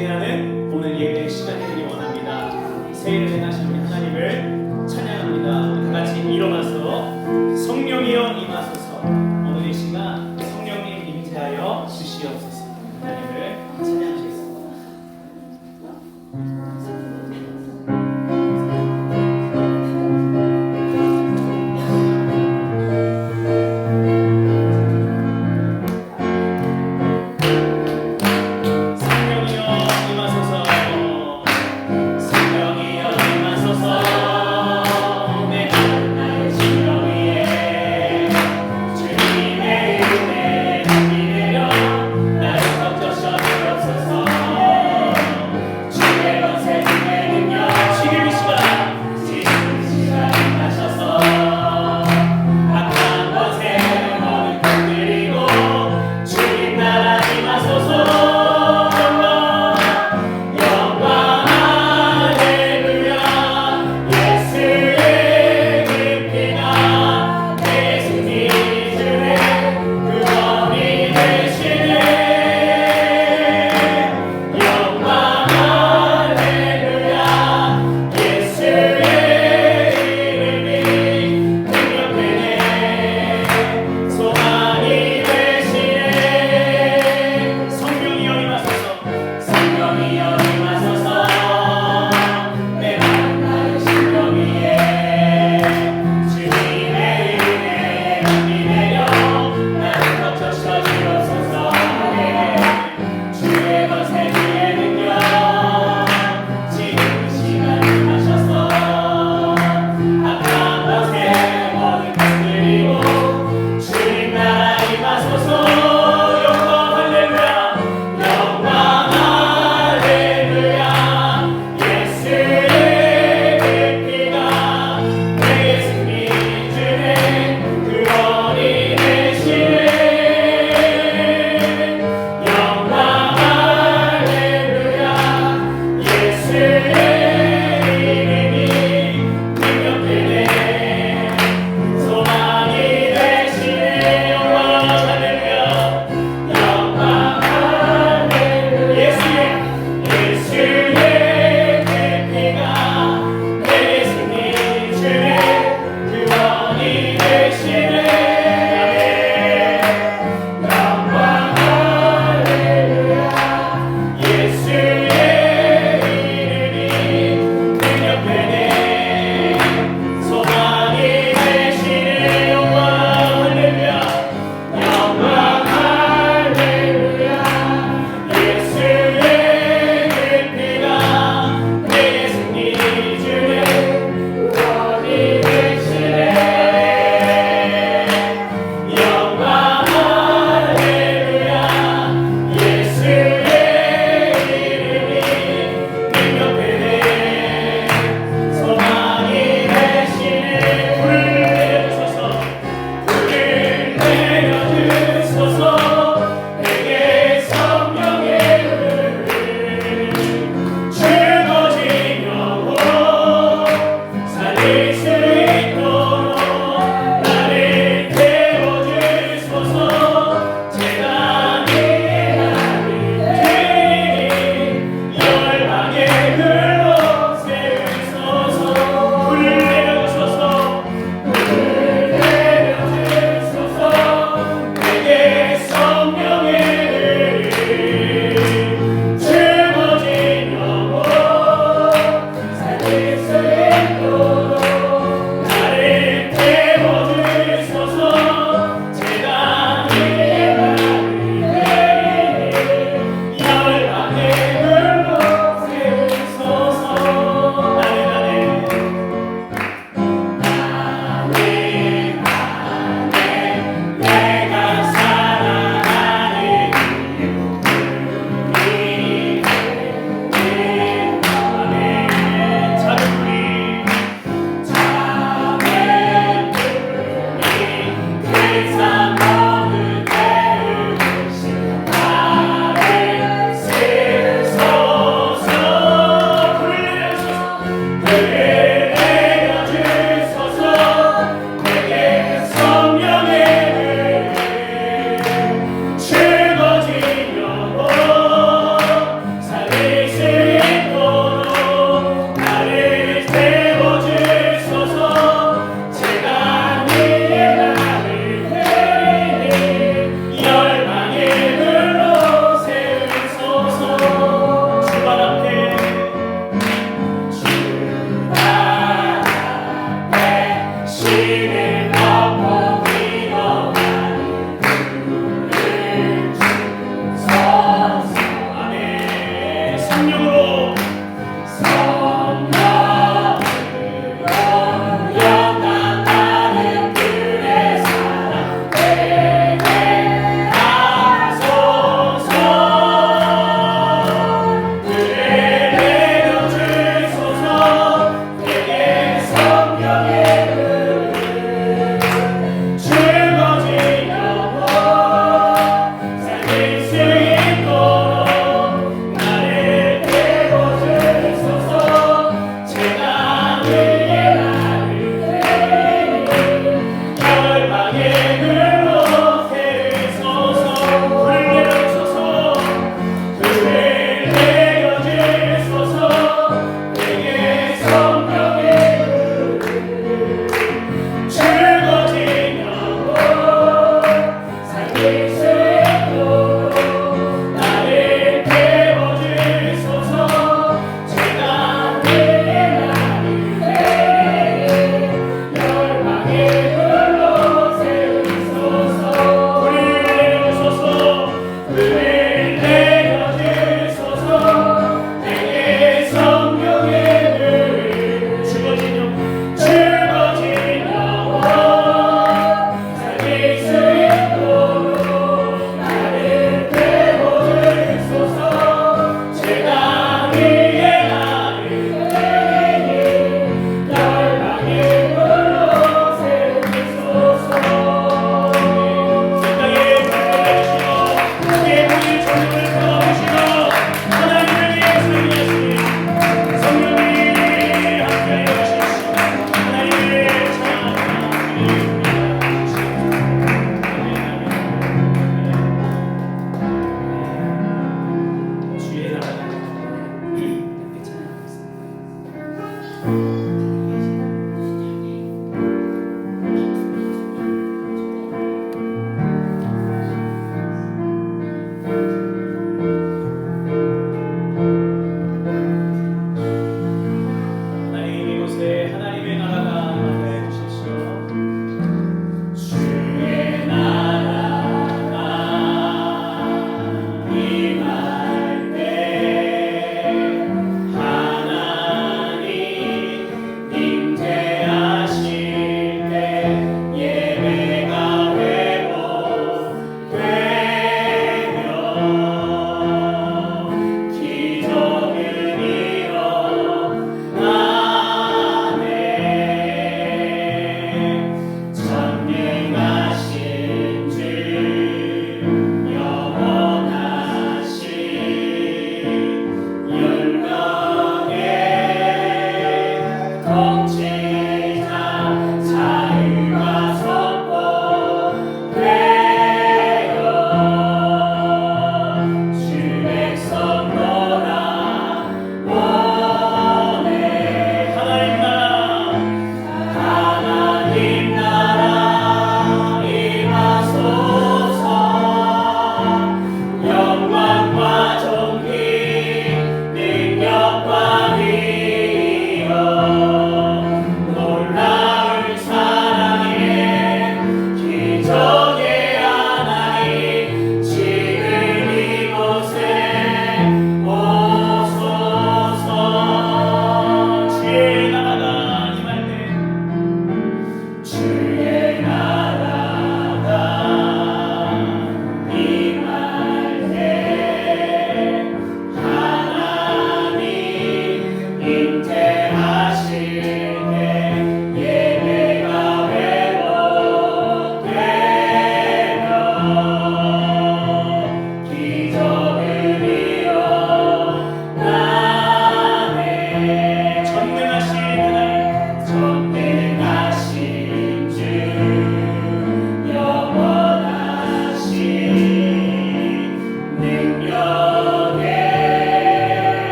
기대하는 오늘 예배 시간이 되기 원합니다. 새해를 행하신 우리 하나님을 찬양합니다. 다 같이 일어나서 성령이여 임하소서. 오늘 이 시간 성령님 임재하여 주시옵소서. 하나님을 찬양하시겠습니다. 성령이여 임하소서.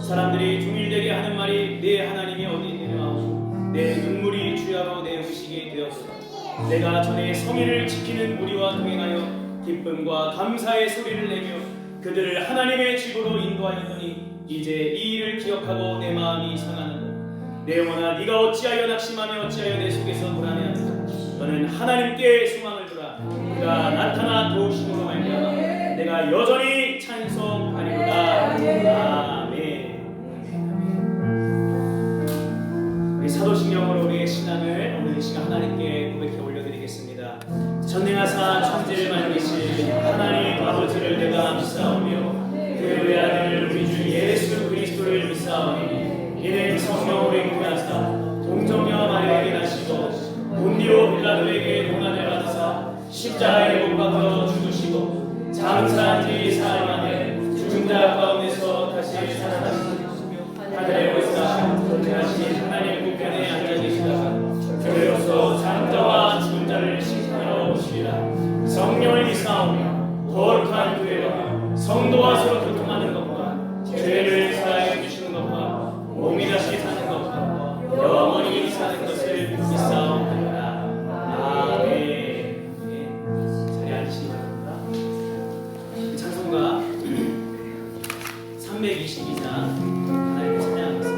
사람들이 중일되게 하는 말이 내 하나님이 어디 있느냐. 내 눈물이 주야로 내 음식이 되었으나 내가 전에 성의를 지키는 무리와 동행하여 기쁨과 감사의 소리를 내며 그들을 하나님의 집으로 인도하였더니 이제 이 일을 기억하고 내 마음이 상하는다. 내 영혼아 네가 어찌하여 낙심하며 어찌하여 내 속에서 불안해하는가. 너는 하나님께 소망을 두라. 그가 나타나 도우심으로 말미암아 내가 여전히 찬송하리로다. 아멘. 우리 사도신경으로 우리의 신앙을 오늘 이 시간 하나님께 고백해 올려드리겠습니다. 전능하사 천지를 만드신 하나님 아버지를 내가 믿사오며 그 외아들 우리 주 예수 그리스도를 믿사오니 이는 성령으로 인하사 동정녀 마리아에게 나시고 본디오 빌라도에게 고난을 받으사 십자가에 못 박혀 죽으시고 장사한 지 사흘 만에 죽은 자 가운데서 다시 살아나시며 하늘에 올라가신 존재하신 하나님 우편에 앉아 계시다가 교회로서 장자와 죽은 자를 심판하러 오시리라. 성령을 믿사오며 거룩한 교회와 성도와 서로 교통하는 것과 죄를 사하여 주시는 것과 몸이 다시 사는 것과 영원히 사는 것을 믿사옵나이다. 아멘. 자리에 앉으시기 바랍니다. 찬송가 322장 하나님을 찬양하겠습니다.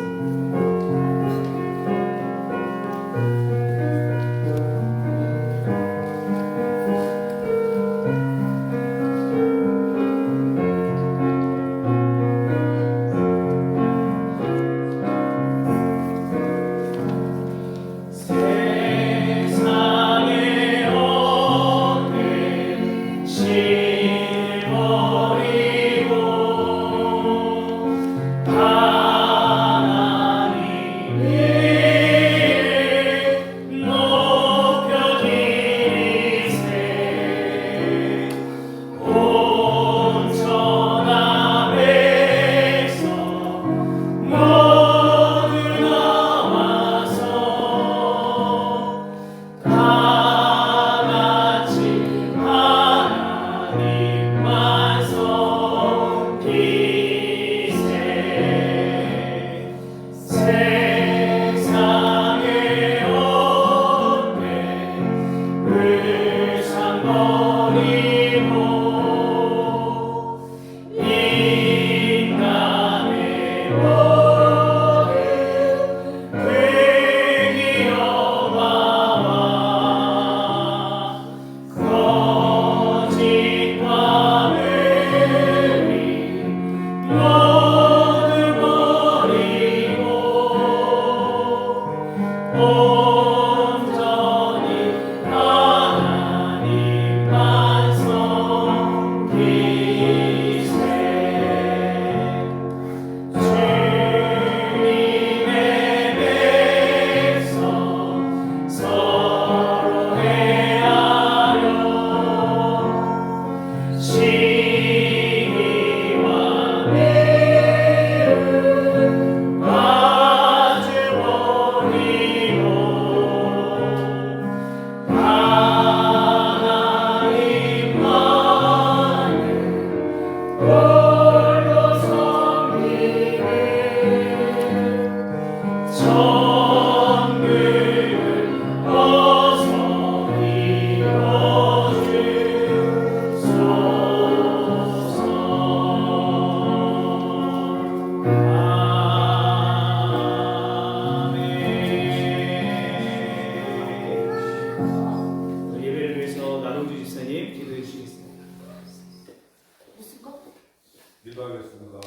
기도하겠습니다.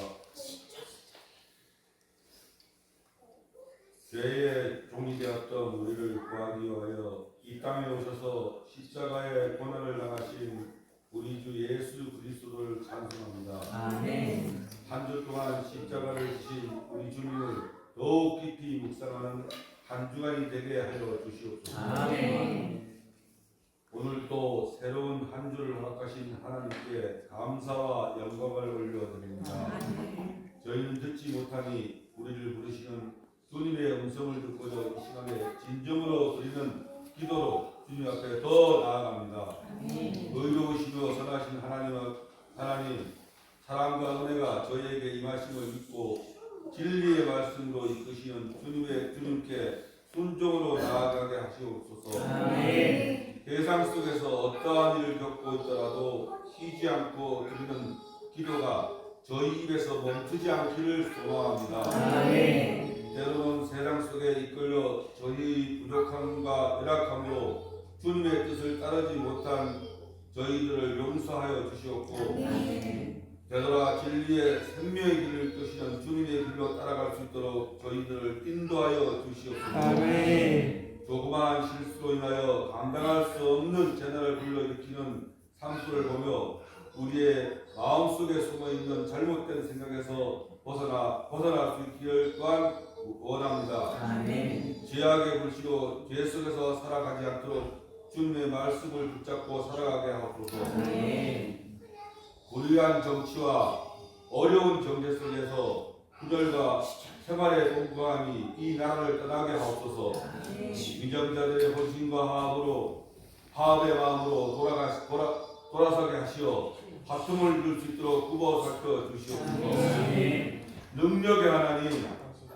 죄의 종이 되었던 우리를 구하기 위하여 이 땅에 오셔서 십자가의 고난을 당하신 우리 주 예수 그리스도를 찬송합니다. 아멘. 한 주 동안 십자가를 지신 우리 주님을 더욱 깊이 묵상하는 한 주간이 되게 하여 주시옵소서. 아멘. 오늘도 새로운 한 주를 허락하신 하나님께 감사와 영광을 올려드립니다. 저희는 듣지 못하니 우리를 부르시는 주님의 음성을 듣고자 이 시간에 진정으로 드리는 기도로 주님 앞에 더 나아갑니다. 의로우시며 선하신 하나님 사랑과 은혜가 저희에게 임하심을 믿고 진리의 말씀으로 이끄시는 주님께 순종으로 나아가게 하시옵소서. 아멘. 세상 속에서 어떠한 일을 겪고 있더라도 쉬지 않고 드리는 기도가 저희 입에서 멈추지 않기를 소망합니다. 아멘. 때로는 세상 속에 이끌려 저희 부족함과 열악함으로 주님의 뜻을 따르지 못한 저희들을 용서하여 주시옵고 되돌아 진리의 생명의 길을 끄시는 주님의 길로 따라갈 수 있도록 저희들을 인도하여 주시옵소서. 아멘. 조그마한 실수로 인하여 감당할 수 없는 재난을 불러일으키는 상수를 보며 우리의 마음속에 숨어있는 잘못된 생각에서 벗어날 수 있기를 또한 원합니다. 아멘. 죄악의 불씨로 죄 속에서 살아가지 않도록 주님의 말씀을 붙잡고 살아가게 하옵소서. 아멘. 불의한 정치와 어려운 경제 속에서 구절과 생활의 공부함이 이 나라를 떠나게 하옵소서. 위정자들의 헌신과 화합의 마음으로 돌아서게 하시어 화tum을 이룰 수 있도록 굽어 살펴 주시옵소서. 능력의 하나님,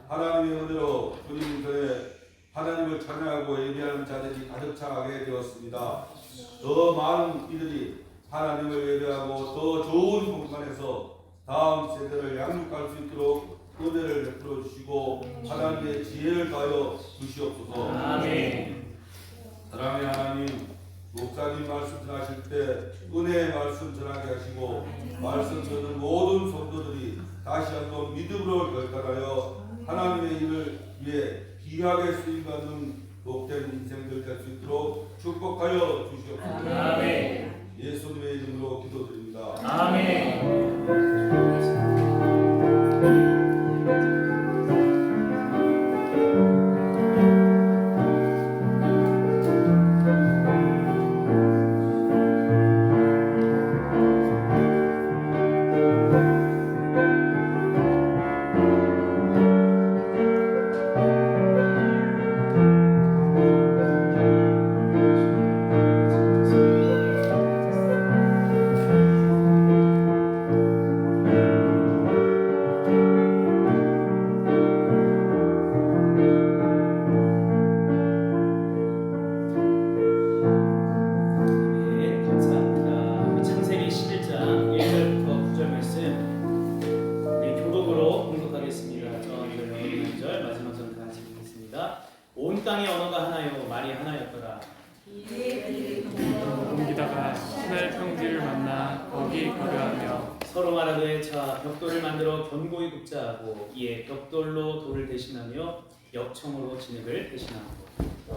하나님의 은혜로 주님 전에 하나님을 찬양하고 예배하는 자들이 가득 차게 되었습니다. 더 많은 이들이 하나님을 예배하고 더 좋은 공간에서 다음 세대를 양육할 수 있도록 은혜를 베풀어 주시고 하나님의 지혜를 더하여 주시옵소서. 아멘. 사랑의 하나님, 목사님 말씀 전하실 때 은혜의 말씀 전하게 하시고 말씀 듣는 모든 성도들이 다시 한번 믿음으로 결단하여 하나님의 일을 위해 귀하게 쓰임받는 복된 인생들 될 수 있도록 축복하여 주시옵소서. 아멘. 예수님의 이름으로 기도드립니다. 아멘. 네, 감사합니다. 우리 창세기 11장 1절부터 9절 말씀 우리 교독으로 공독하겠습니다. 저 1절, 1절 마지막 절 다 같이 읽겠습니다. 온 땅의 언어가 하나요 말이 하나였더라. 옮기다가 신할 평지를 만나 거기 거류하며 서로 말하되 자 벽돌을 만들어 견고히 굽자 하고 이에 벽돌로 돌을 대신하며 역청으로 진흙을 대신하고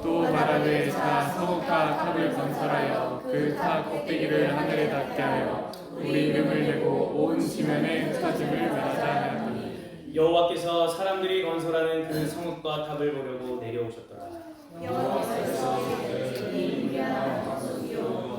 또 말하되 자 성읍과 탑을 건설하여 그 탑 꼭대기를 하늘에 닿게 하여 우리 이름을 내고 온 지면에 흩어짐을 말하자 하더니 여호와께서 사람들이 건설하는 그 성읍과 탑을 보려고 내려오셨더라.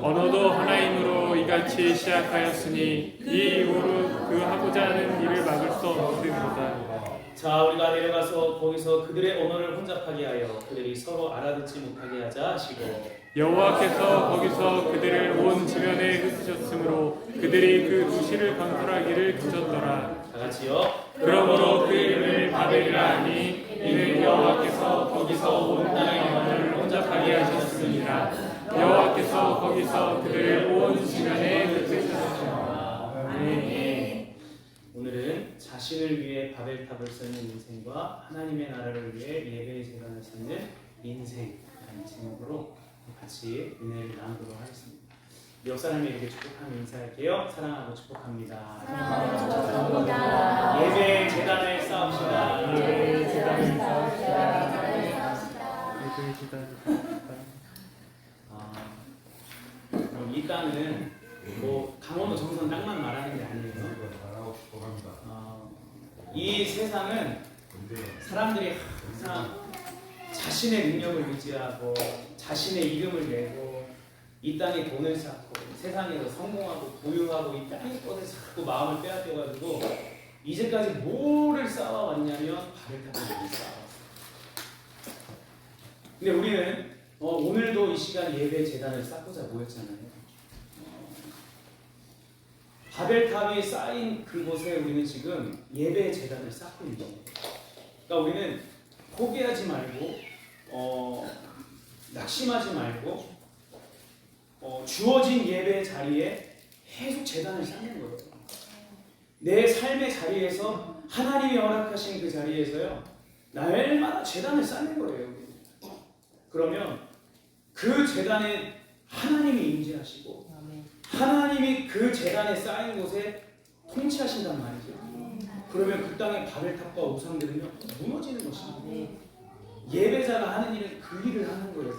언어도 하나이므로 이같이 시작하였으니 이 이후로 그 하고자 하는 일을 막을 수 없으리로다. 자 우리가 내려가서 거기서 그들의 언어를 혼잡하게 하여 그들이 서로 알아듣지 못하게 하자 하시고 여호와께서 거기서 그들을 온 지면에 흩으셨으므로 그들이 그 도시를 건설하기를 그쳤더라. 다 같이요. 그러므로 그 이름을 바벨이라 하니 이는 여호와께서 거기서 온 땅의 언어를 혼잡하게 하셨습니다. 여호와께서 거기서 그들을 온 지면에 흩으셨습니다. 아멘. 오늘은 자신을 위해 바벨탑을 쌓는 인생과 하나님의 나라를 위해 예배의 재단을 쌓는 인생이라는 제목으로 같이 은혜를 나누도록 하겠습니다. 옆 사람에게 축복하며 인사할게요. 사랑하고 축복합니다. 예배의 재단을 쌓읍시다. 예배의 재단을 쌓읍시다. 그럼 이 땅은 뭐 강원도 정선 땅만 말하는 게 아니에요. 잘하고 싶어 합니다. 이 세상은 사람들이 항상 자신의 능력을 의지하고 자신의 이름을 내고 이 땅에 돈을 쌓고 세상에서 성공하고 부유하고 이 땅의 것에 자꾸 마음을 빼앗겨가지고 이제까지 뭐를 쌓아왔냐면 바벨탑을 쌓아왔어요. 근데 우리는 오늘도 이 시간 예배 재단을 쌓고자 모였잖아요. 바벨탑이 쌓인 그곳에 우리는 지금 예배 제단을 쌓고 있는 거예요. 그러니까 우리는 포기하지 말고 낙심하지 말고 주어진 예배 자리에 계속 제단을 쌓는 거예요. 내 삶의 자리에서 하나님이 허락하신 그 자리에서요 날마다 제단을 쌓는 거예요. 그러면 그 제단에 하나님이 임재하시고 하나님이 그 제단에 쌓인 곳에 통치하신단 말이죠. 그러면 그 땅의 바벨탑과 우상들은요 무너지는 것입니다. 예배자가 하는 일은 그 일을 하는 거예요.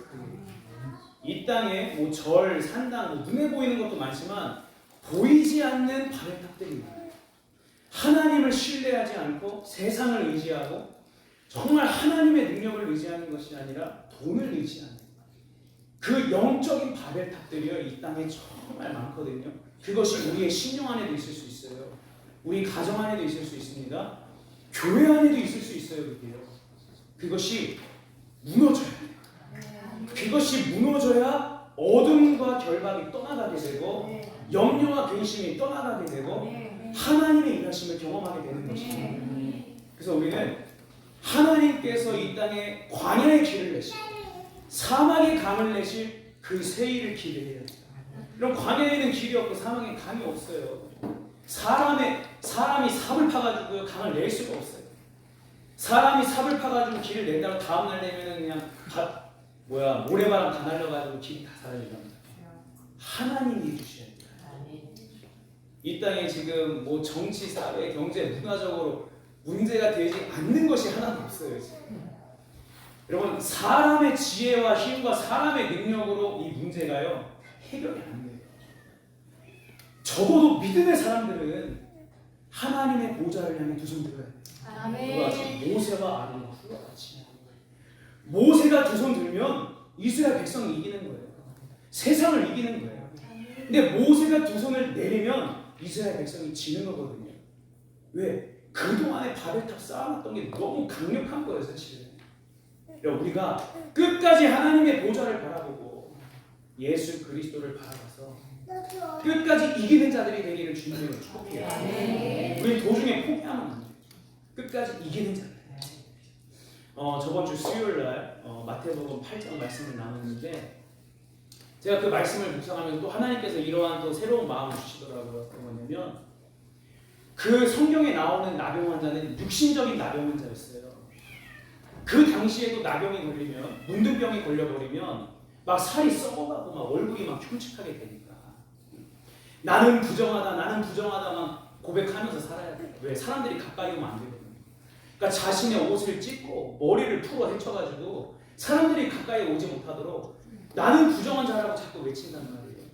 이 땅에 뭐 절, 산당, 뭐 눈에 보이는 것도 많지만 보이지 않는 바벨탑들입니다. 하나님을 신뢰하지 않고 세상을 의지하고 정말 하나님의 능력을 의지하는 것이 아니라 돈을 의지하는 그 영적인 바벨탑들이요 이 땅에 정말 많거든요. 그것이 우리의 신령 안에도 있을 수 있어요. 우리 가정 안에도 있을 수 있습니다. 교회 안에도 있을 수 있어요. 그것이 무너져야 돼요. 그것이 무너져야 어둠과 결박이 떠나가게 되고 염려와 근심이 떠나가게 되고 하나님의 일하심을 경험하게 되는 것입니다. 그래서 우리는 하나님께서 이 땅에 광야의 길을 내시고 사막의 강을 내실 그 세일을 기대해야 합니다. 그럼 광야에는 길이 없고 사막에 강이 없어요. 사람이 삽을 파가지고 강을 낼 수가 없어요. 사람이 삽을 파가지고 길을 낸다고 다음날 되면은 그냥 모래바람 다 날려가지고 길이 다 사라집니다. 하나님이 해주셔야 돼요. 이 땅에 지금 뭐 정치, 사회, 경제, 문화적으로 문제가 되지 않는 것이 하나도 없어요. 지금. 여러분 사람의 지혜와 힘과 사람의 능력으로 이 문제가요 해결이 안 돼요. 적어도 믿음의 사람들은 하나님의 보좌를 향해 두 손 들어야 돼요. 그와 같이 모세와 아론과 후와 같이 모세가 두 손 들면 이스라엘 백성이 이기는 거예요. 세상을 이기는 거예요. 근데 모세가 두 손을 내리면 이스라엘 백성이 지는 거거든요. 왜? 그동안에 바벨탑 쌓아놨던 게 너무 강력한 거예요. 사실은 우리가 끝까지 하나님의 보좌를 바라보고 예수 그리스도를 바라봐서 끝까지 이기는 자들이 되기를 주님으로 축복해요. 우리 도중에 포기하면 안 돼요. 끝까지 이기는 자들. 저번 주 수요일날 마태복음 8장 말씀을 나눴는데 제가 그 말씀을 묵상하면서 또 하나님께서 이러한 또 새로운 마음을 주시더라고요. 어떤 거냐면 그 성경에 나오는 나병 환자는 육신적인 나병 환자였어요. 그 당시에도 나병이 걸리면 문둥병이 걸려버리면 막 살이 썩어가고 막 얼굴이 막 흉측하게 되니까 나는 부정하다 막 고백하면서 살아야 돼요. 왜? 사람들이 가까이 오면 안 되거든요. 그러니까 자신의 옷을 찢고 머리를 풀어 헤쳐가지고 사람들이 가까이 오지 못하도록 나는 부정한 자라고 자꾸 외친단 말이에요.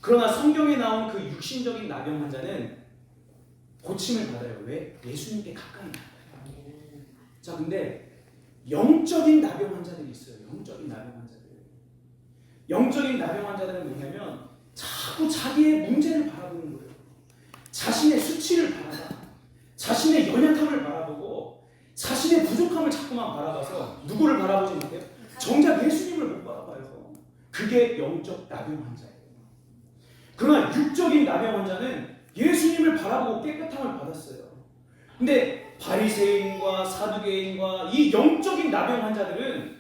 그러나 성경에 나온 그 육신적인 나병 환자는 고침을 받아요. 왜? 예수님께 가까이 나가요. 자, 근데 영적인 나병 환자들이 있어요. 영적인 나병 환자들은 뭐냐면 자꾸 자기의 문제를 바라보는 거예요. 자신의 수치를 바라봐. 자신의 연약함을 바라보고 자신의 부족함을 자꾸만 바라봐서 누구를 바라보지 못해요? 정작 예수님을 못 바라봐요. 그게 영적 나병 환자예요. 그러나 육적인 나병 환자는 예수님을 바라보고 깨끗함을 받았어요. 근데 바리새인과 사두개인과 이 영적인 나병 환자들은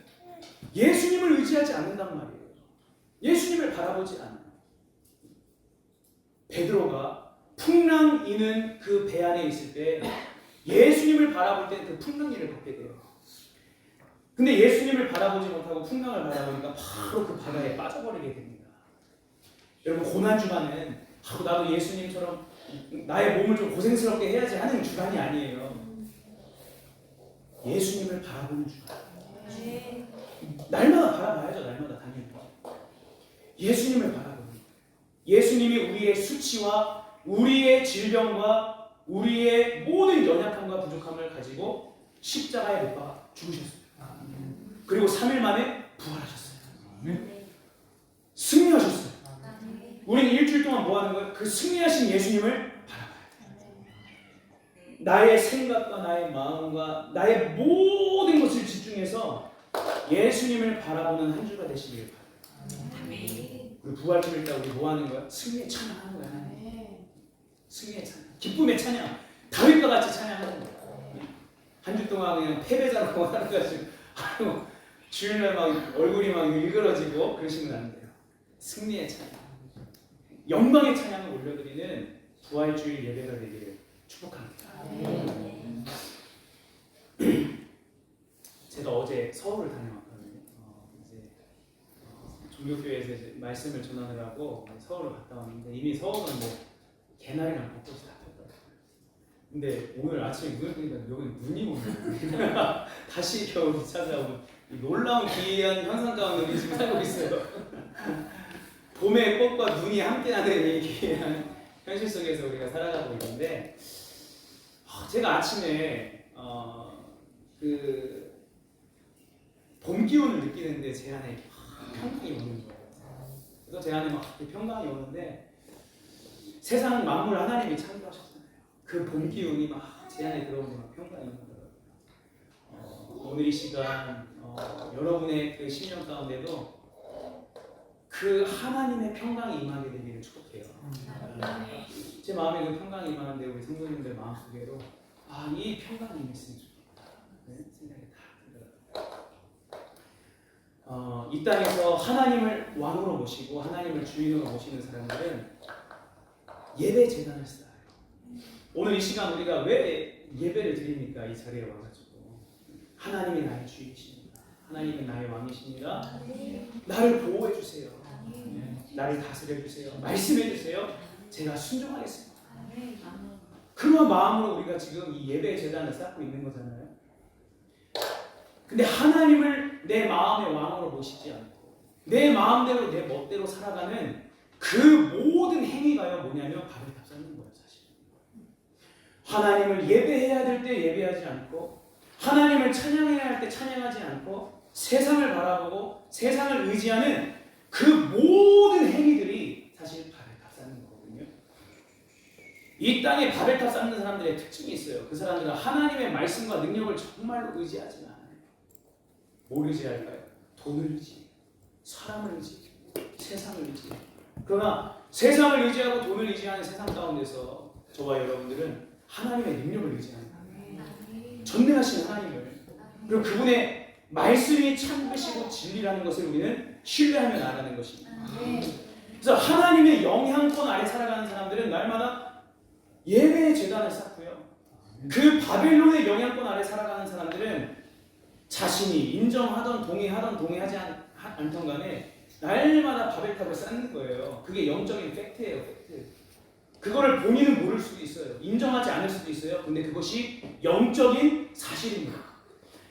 예수님을 의지하지 않는단 말이에요. 예수님을 바라보지 않아요. 베드로가 풍랑 이는 그 배 안에 있을 때 예수님을 바라볼 때 그 풍랑 일을 겪게 돼요. 근데 예수님을 바라보지 못하고 풍랑을 바라보니까 바로 그 바다에 빠져버리게 됩니다. 여러분 고난주간은 나도 예수님처럼 나의 몸을 좀 고생스럽게 해야지 하는 주간이 아니에요. 예수님을 바라보는 주간. 날마다 바라봐야죠. 날마다 당연히. 예수님을 바라보는. 예수님이 우리의 수치와 우리의 질병과 우리의 모든 연약함과 부족함을 가지고 십자가에 못 박아 죽으셨습니다. 그리고 3일 만에 부활하셨어요. 승리하셨어요. 우리는 일주일 동안 뭐 하는 거예요? 그 승리하신 예수님을 바라봐야 돼요. 나의 생각과 나의 마음과 나의 모든 것을 집중해서 예수님을 바라보는 한 주가 되시길 바랍니다. 우리 부활주일 때 우리 뭐 하는 거야? 승리에 찬양하는 거야. 승리의 찬양, 기쁨의 찬양, 다윗과 같이 찬양하는 거예요. 한 주 동안 그냥 패배자라고 하는 것이 아유 주일날 막 얼굴이 막 일그러지고 그러시면 안 돼요. 승리의 찬양, 영광의 찬양을 올려드리는 부활주일 예배가 되기를 축복합니다. 제가 어제 서울을 다녀왔거든요. 이제 종교교회에서 이제 말씀을 전하느라고 서울을 갔다 왔는데 이미 서울은 뭐 개나리랑 벚꽃이 다 폈더라고요. 근데 오늘 아침에 눈을 뜨니까 여기 눈이 오네요. 다시 겨울이 찾아오는 이 놀라운 기이한 현상 가운데 우리 지금 살고 있어요. 봄의 꽃과 눈이 함께하는 이 기이한 현실 속에서 우리가 살아가고 있는데 제가 아침에 봄 기운을 느끼는데 제 안에 평강이 오는 거예요. 그래서 제 안에 막 평강이 오는데 세상 만물 하나님이 창조하셨잖아요. 그 봄 기운이 막 제 안에 들어오는 막 평강이 오더라고요. 오늘 이 시간 여러분의 그 심령 가운데도 그 하나님의 평강이 임하게 되기를 축복해요. 제 마음에 그 평강이 임하는데 우리 성도님들 마음속에도 이 평강이 임했으면 좋겠다. 생각이 다 들더라고요. 이 땅에서 하나님을 왕으로 모시고 하나님을 주인으로 모시는 사람들은 예배 제단을 쌓아요. 오늘 이 시간 우리가 왜 예배를 드립니까? 이 자리에 와가지고 하나님이 나의 주인이십니다. 하나님이 나의 왕이십니다. 나를 보호해 주세요. 나를 다스려 주세요. 말씀해 주세요. 제가 순종하겠습니다. 그런 마음으로 우리가 지금 이 예배 제단을 쌓고 있는 거잖아요. 근데 하나님을 내 마음의 왕으로 모시지 않고 내 마음대로 내 멋대로 살아가는 그 모든 행위가요 뭐냐면 바벨탑 쌓는 거예요. 사실 하나님을 예배해야 될 때 예배하지 않고 하나님을 찬양해야 할 때 찬양하지 않고 세상을 바라보고 세상을 의지하는 그 모든 행위들이 사실 바벨탑 쌓는 거거든요. 이 땅에 바벨탑 쌓는 사람들의 특징이 있어요. 그 사람들은 하나님의 말씀과 능력을 정말로 의지하지 않아요. 뭘 의지할까요? 돈을 의지, 사람을 의지, 세상을 의지. 그러나 세상을 의지하고 돈을 의지하는 세상 가운데서 저와 여러분들은 하나님의 능력을 의지합니다. 전능하신 하나님을 그리고 그분의 말씀이 참되시고 진리라는 것을 우리는 신뢰하며 나아가는 것입니다. 그래서 하나님의 영향권 아래 살아가는 사람들은 날마다 예배의 제단을 쌓고요. 그 바벨론의 영향권 아래 살아가는 사람들은 자신이 인정하던 동의하지 않던 간에 날마다 바벨탑을 쌓는 거예요. 그게 영적인 팩트예요. 팩트. 그거를 본인은 모를 수도 있어요. 인정하지 않을 수도 있어요. 근데 그것이 영적인 사실입니다.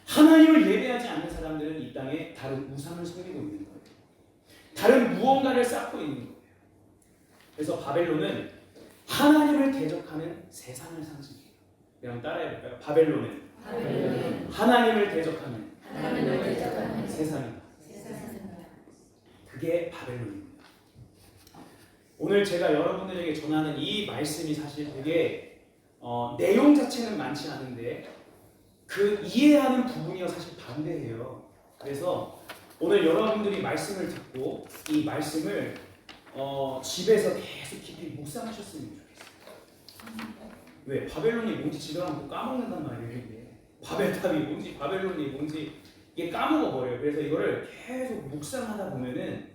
하나님을 예배하지 않는 사람들은 이 땅에 다른 우상을 섬기고 있는 거예요. 다른 무언가를 쌓고 있는 거예요. 그래서 바벨론은 하나님을 대적하는 세상을 상징해요. 그냥 따라해볼까요? 바벨론은 하나님을 대적하는 세상입니다. 그게 바벨론입니다. 오늘 제가 여러분들에게 전하는 이 말씀이 사실 되게 내용 자체는 많지 않은데 그 이해하는 부분이요 사실 반대예요. 그래서 오늘 여러분들이 말씀을 듣고 이 말씀을 집에서 계속 깊이 묵상하셨으면 좋겠어요. 왜? 바벨론이 뭔지 집에 가면 까먹는단 말이에요. 이게. 바벨탑이 뭔지 바벨론이 뭔지 이게 까먹어버려요. 그래서 이거를 계속 묵상하다 보면은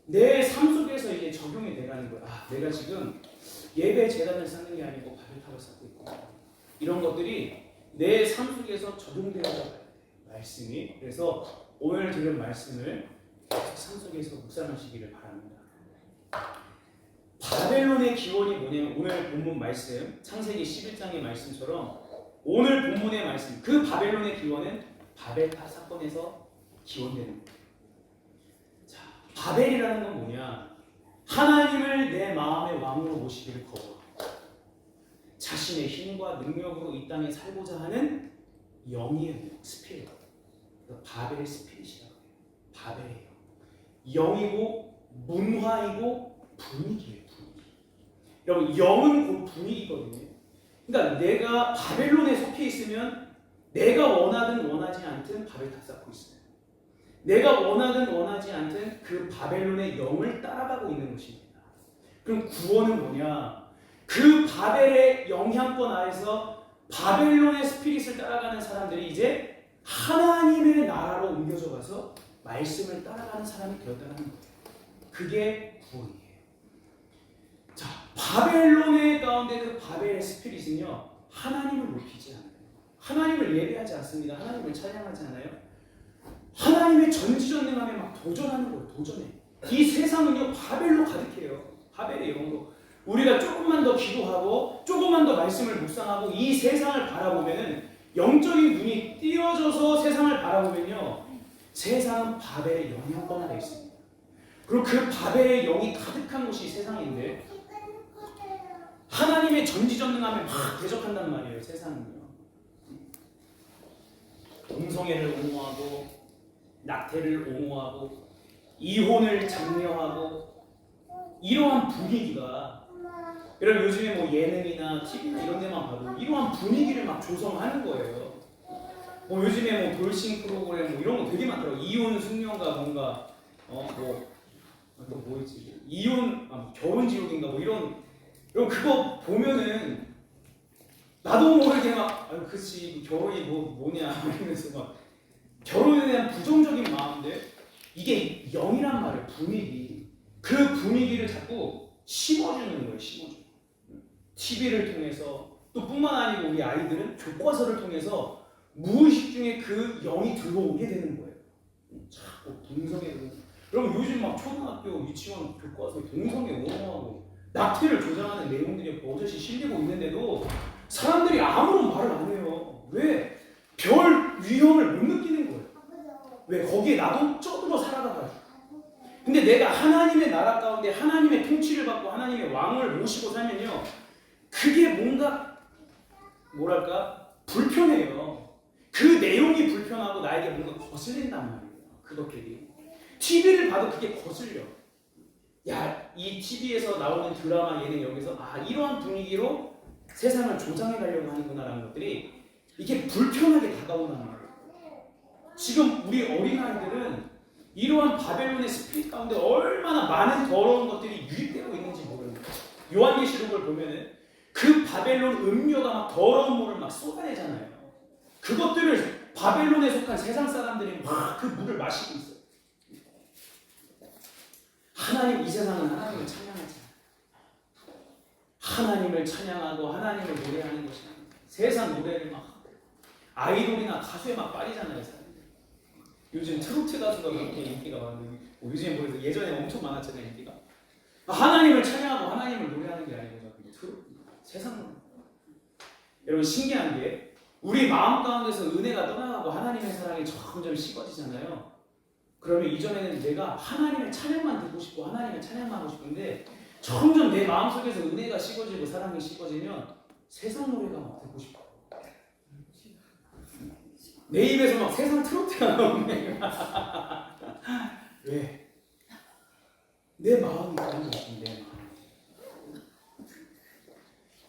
내 삶 속에서 이게 적용이 돼가는 거야. 내가 지금 예배 재단을 쌓는 게 아니고 바벨탑을 쌓고 있고 이런 것들이 내 삶 속에서 적용되어야 돼요. 말씀이. 그래서 오늘 들은 말씀을 계속 삶 속에서 묵상하시기를 바랍니다. 바벨론의 기원이 뭐냐면 오늘 본문 말씀 창세기 11장의 말씀처럼 오늘 본문의 말씀 그 바벨론의 기원은 바벨탑 사건에서 기원되는 거예요. 자, 바벨이라는 건 뭐냐? 하나님을 내 마음의 왕으로 모시기를 거부하고 자신의 힘과 능력으로 이 땅에 살고자 하는 영이에요. 스피릿. 바벨의 스피릿이라고 해요. 바벨이에요. 영이고 문화이고 분위기예요. 분위기. 여러분 영은 곧 분위기거든요. 그러니까 내가 바벨론에 속해 있으면 내가 원하든 원하지 않든 바벨탑 쌓고 있어요. 내가 원하든 원하지 않든 그 바벨론의 영을 따라가고 있는 것입니다. 그럼 구원은 뭐냐? 그 바벨의 영향권 아래서 바벨론의 스피릿을 따라가는 사람들이 이제 하나님의 나라로 옮겨져 가서 말씀을 따라가는 사람이 되었다는 거예요. 그게 구원이에요. 자, 바벨론의 가운데 그 바벨의 스피릿은요, 하나님을 높이지 않아요. 하나님을 예배하지 않습니다. 하나님을 찬양하지 않아요. 하나님의 전지전능함에 막 도전하는 거예요. 도전해. 이 세상은요, 바벨로 가득해요. 바벨의 영으로. 우리가 조금만 더 기도하고 조금만 더 말씀을 묵상하고 이 세상을 바라보면은, 영적인 눈이 띄어져서 세상을 바라보면요, 세상은 바벨의 영향권 아래 있습니다. 그리고 그 바벨의 영이 가득한 곳이 세상인데, 하나님의 전지전능함에 막 대적한단 말이에요. 세상은요. 동성애를 옹호하고, 낙태를 옹호하고, 이혼을 장려하고, 이러한 분위기가, 여러분 요즘에 뭐 예능이나 TV나 이런 데만 봐도 이러한 분위기를 막 조성하는 거예요. 뭐 요즘에 뭐 돌싱 프로그램 뭐 이런 거 되게 많더라고. 이혼 숙녀가 뭔가 뭐 있지? 이혼 결혼 지옥인가 뭐 이런 그거 보면은 나도 모르게 막 그치 결혼이 뭐냐 이러면서 막 결혼에 대한 부정적인 마음인데, 이게 영이란 말이에요. 분위기. 그 분위기를 자꾸 심어주는 거예요. 심어주는. TV를 통해서, 또 뿐만 아니고 우리 아이들은 교과서를 통해서 무의식 중에 그 영이 들어오게 되는 거예요. 자꾸 동성애. 여러분 요즘 막 초등학교 유치원 교과서에 동성애 옹호하고 낙태를 조장하는 내용들이 버젓이 실리고 있는데도 사람들이 아무런 말을 안 해요. 왜? 별 위험을 못 느끼는 거예요. 왜? 거기에 나도 쩌들어 살아가가지고. 근데 내가 하나님의 나라 가운데 하나님의 통치를 받고 하나님의 왕을 모시고 살면요, 그게 뭔가 뭐랄까 불편해요. 그 내용이 불편하고 나에게 뭔가 거슬린단 말이에요. 그것들이 TV를 봐도 그게 거슬려. 야, 이 TV에서 나오는 드라마 예능 여기서 이러한 분위기로 세상을 조장해 가려고 하는구나라는 것들이 이게 불편하게 다가오는 말이에요. 지금 우리 어린아이들은 이러한 바벨론의 스피릿 가운데 얼마나 많은 더러운 것들이 유입되고 있는지 모르는 거예요. 요한계시록을 보면은 그 바벨론 음료가 막 더러운 물을 막 쏟아내잖아요. 그것들을 바벨론에 속한 세상 사람들이 막 그 물을 마시고 있어요. 하나님, 이 세상은 하나님을 찬양하지 않아요. 하나님을 찬양하고 하나님을 노래하는 것이 아니에요. 세상 노래를 막 아이돌이나 가수에 막 빠지잖아요. 사람들. 요즘 트로트 가수가 그렇게 인기가 많은데, 요즘에 뭐 예전에 엄청 많았잖아요. 인기가. 하나님을 찬양하고 하나님을 노래하는 게 아니고 세상. 여러분 신기한 게, 우리 마음 가운데서 은혜가 떠나가고 하나님의 사랑이 점점 식어지잖아요. 그러면 이전에는 내가 하나님의 찬양만 듣고 싶고 하나님의 찬양만 하고 싶은데, 점점 내 마음속에서 은혜가 식어지고 사랑이 식어지면 세상 노래가 막 듣고 싶어. 내 입에서 막 세상 트로트가 나오네. 왜? 내 마음이 그런 것이 내 마음.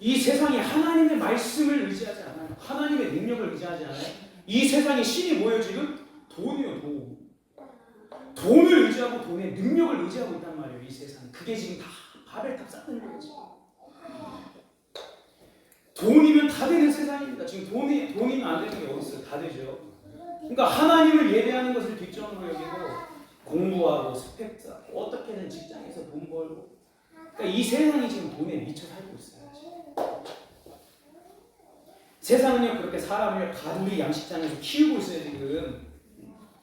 이 세상이 하나님의 말씀을 의지하지 않아요. 하나님의 능력을 의지하지 않아요. 이 세상의 신이 뭐예요 지금? 돈이요, 돈. 돈을 의지하고 돈의 능력을 의지하고 있단 말이에요. 이 세상. 그게 지금 다 바벨탑 쌓는 거예요. 지금. 돈이면 다 되는 세상입니다. 지금 돈이면 안 되는 게 어디 있어요? 다 되죠. 그러니까 하나님을 예배하는 것을 뒷전으로 여기고 공부하고 스펙 쌓고 어떻게든 직장에서 돈 벌고, 그러니까 이 세상이 지금 돈에 미쳐 살고 있어요. 세상은요 그렇게 사람을 가두리 양식장에서 키우고 있어요. 지금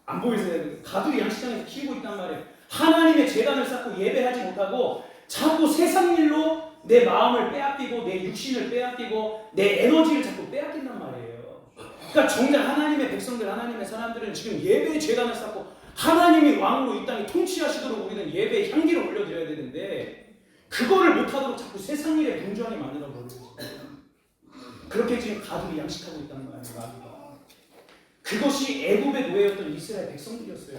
안 보이세요? 가두리 양식장에서 키우고 있단 말이에요. 하나님의 제단을 쌓고 예배하지 못하고 자꾸 세상 일로 내 마음을 빼앗기고 내 육신을 빼앗기고 내 에너지를 자꾸 빼앗긴단 말이에요. 그러니까 정작 하나님의 백성들, 하나님의 사람들은 지금 예배의 제단을 쌓고 하나님이 왕으로 이 땅에 통치하시도록 우리는 예배의 향기를 올려드려야 되는데, 그거를 못하도록 자꾸 세상 일에 분주하게 만들어 버려요. 그렇게 지금 가두리 양식하고 있다는 거예요. 마귀가. 그것이 애굽의 노예였던 이스라엘 백성들이었어요.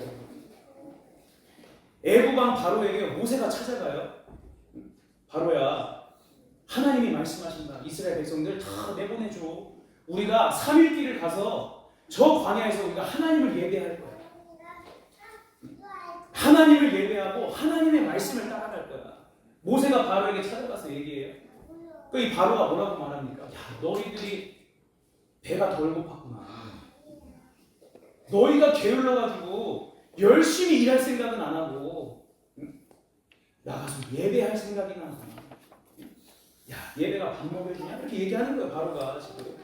애굽 왕 바로에게 모세가 찾아가요. 바로야, 하나님이 말씀하신다. 이스라엘 백성들 다 내보내줘. 우리가 3일길을 가서 저 광야에서 우리가 하나님을 예배할 거야. 하나님을 예배하고 하나님의 말씀을 따라갈 거야. 모세가 바로에게 찾아가서 얘기해요. 그 이 바로가 뭐라고 말합니까? 야, 너희들이 배가 덜 고팠구나. 너희가 게을러가지고 열심히 일할 생각은 안 하고 나가서 예배할 생각이나 하구나. 야, 예배가 밥 먹여주냐? 이렇게 얘기하는 거예요, 바로가 지금.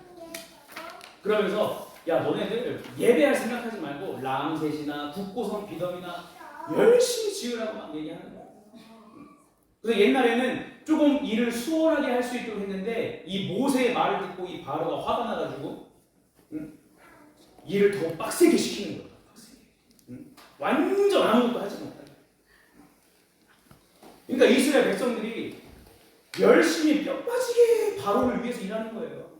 그러면서 야, 너네들 예배할 생각하지 말고 람셋이나 국고성 비덤이나 열심히 지으라고 막 얘기하는 거예요. 그래서 옛날에는 조금 일을 수월하게 할 수 있도록 했는데 이 모세의 말을 듣고 이 바로가 화가 나가지고 일을 더 빡세게 시키는 거예요. 빡세게. 완전 아무것도 하지 못하게. 그러니까 이스라엘 백성들이 열심히 뼈 빠지게 바로를 위해서 일하는 거예요.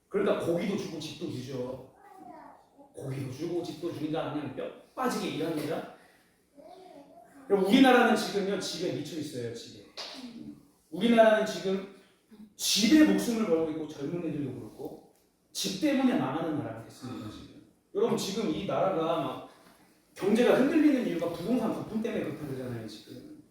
그러니까 고기도 주고 집도 주죠. 고기도 주고 집도 주니까 그냥 뼈 빠지게 일합니다. 그럼 우리나라는 지금요 집에 미쳐 있어요. 집에. 우리나라는 지금 집에 목숨을 걸고 있고 젊은 애들도 그렇고 집 때문에 망하는 나라가 됐습니다. 지금. 여러분 지금 이 나라가 막 경제가 흔들리는 이유가 부동산 거품 때문에 그렇다잖아요. 지금.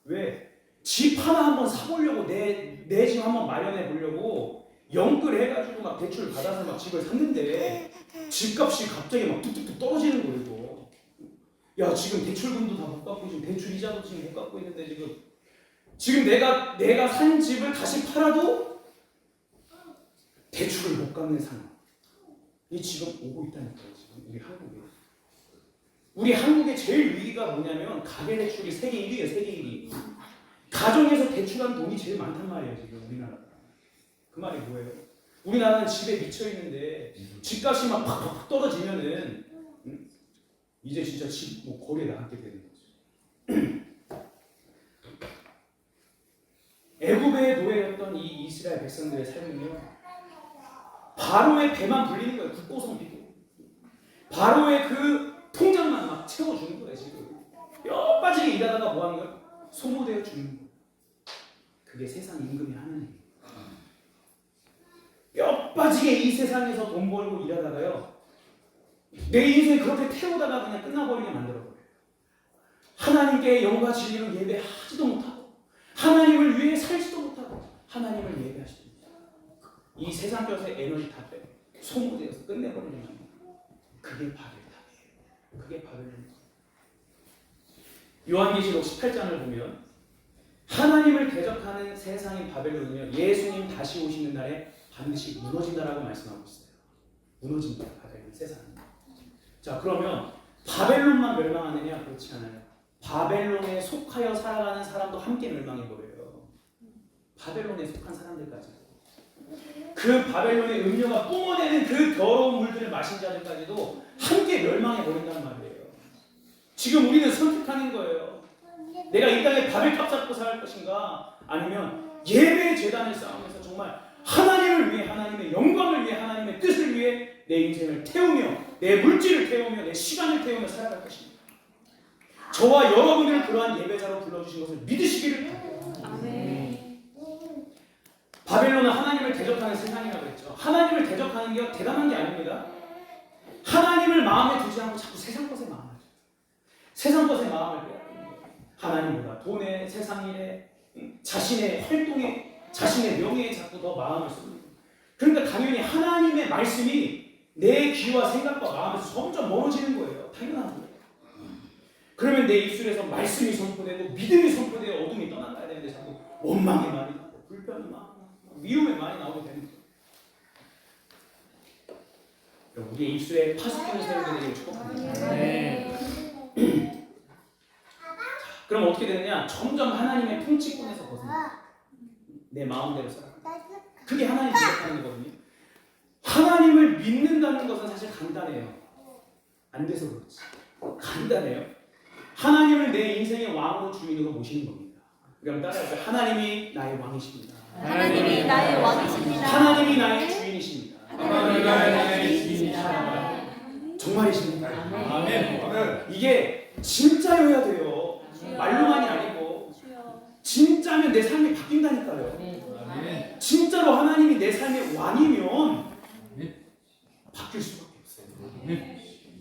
왜? 집 하나 한번 사보려고 내 집 한번 마련해 보려고 영끌 해가지고 막 대출 받아서 막 집을 샀는데 집값이 갑자기 막 뚝뚝뚝 떨어지는 거예요. 야, 지금 대출금도 다 못 갚고 지금 대출 이자도 지금 못 갚고 있는데 지금 내가 산 집을 다시 팔아도 대출을 못 갚는 상황. 이 지금 오고 있다니까요. 지금 우리 한국에. 우리 한국의 제일 위기가 뭐냐면 가계 대출이 세계 1위예요. 세계 1위. 가정에서 대출한 돈이 제일 많단 말이에요. 지금 우리나라가. 그 말이 뭐예요? 우리나라는 집에 미쳐 있는데 집값이 막 팍팍 떨어지면은 이제 진짜 집 뭐 거리에 나가게 되는 거죠. 애굽의 노예였던 이 이스라엘 백성들의 삶은요, 바로의 배만 불리는 거예요. 국고성 비고 바로의 그 통장만 막 채워주는 거예요. 지금 뼈 빠지게 일하다가 뭐 하는 거예요? 소모되어 주는 거예요. 그게 세상 임금이 하는 일이에요. 뼈 빠지게 이 세상에서 돈 벌고 일하다가요, 내 인생 그렇게 태우다가 그냥 끝나버리게 만들어버려요. 하나님께 영과 진리로 예배하지도 못하고 하나님을 위해 살지도 못하고 하나님을 예배하지도 못하고 이 세상 것에 에너지 다 빼고 소모되어서 끝내버리는 거예요. 그게 바벨탑이에요. 그게 바벨탑이에요. 요한계시록 18장을 보면 하나님을 대적하는 세상인 바벨론은요, 예수님 다시 오시는 날에 반드시 무너진다라고 말씀하고 있어요. 무너진다, 바벨론 세상은. 자, 그러면 바벨론만 멸망하느냐? 그렇지 않아요. 바벨론에 속하여 살아가는 사람도 함께 멸망해버려요. 바벨론에 속한 사람들까지. 그 바벨론의 음료가 뿜어내는 그 더러운 물들을 마신 자들까지도 함께 멸망해버린단 말이에요. 지금 우리는 선택하는 거예요. 내가 이 땅에 바벨탑 잡고 살 것인가? 아니면 예배의 제단을 쌓으면서 정말 하나님을 위해, 하나님의 영광을 위해, 하나님의 뜻을 위해 내 인생을 태우며 내 물질을 태우며 내 시간을 태우며 살아갈 것입니다. 저와 여러분을 그러한 예배자로 불러주신 것을 믿으시기를 바랍니다. 아멘. 바벨론은 하나님을 대적하는 세상이라고 했죠. 하나님을 대적하는 게 대단한 게 아닙니다. 하나님을 마음에 두지 않고 자꾸 세상 것에 마음을 둬요. 세상 것에 마음을 빼앗겨요. 하나님보다 돈에, 세상 일에, 자신의 활동에, 자신의 명예에 자꾸 더 마음을 씁니다. 그러니까 당연히 하나님의 말씀이 내 귀와 생각과 마음에서 점점 멀어지는 거예요. 당연한 거예요. 그러면 내 입술에서 말씀이 선포되고 믿음이 선포되어 어둠이 떠나가야 되는데 자꾸 원망의 말이 나고 불편이 많고 미움의 말이 나오게 되는 거예요. 우리의 입술에 파수꾼을 세우게 되기를 축복합니다. 네. 그럼 어떻게 되느냐? 점점 하나님의 통치권에서 벗어나. 내 마음대로 살아. 그게 하나님 대적하는 거거든요. 하나님을 믿는다는 것은 사실 간단해요. 안 돼서 그렇지. 간단해요. 하나님을 내 인생의 왕으로 주인으로 모시는 겁니다. 그럼 따라해서 하나님이 나의 왕이십니다. 하나님이 나의 왕이십니다. 하나님이 나의 주인이십니다. 하나님이 나의 주인이십니다. 정말이십니까? 아멘. 아멘. 이게 진짜여야 돼요. 말로만이 아니고 진짜면 내 삶이 바뀐다니까요. 진짜로 하나님이 내 삶의 왕이면 바뀔 수밖에 없어요.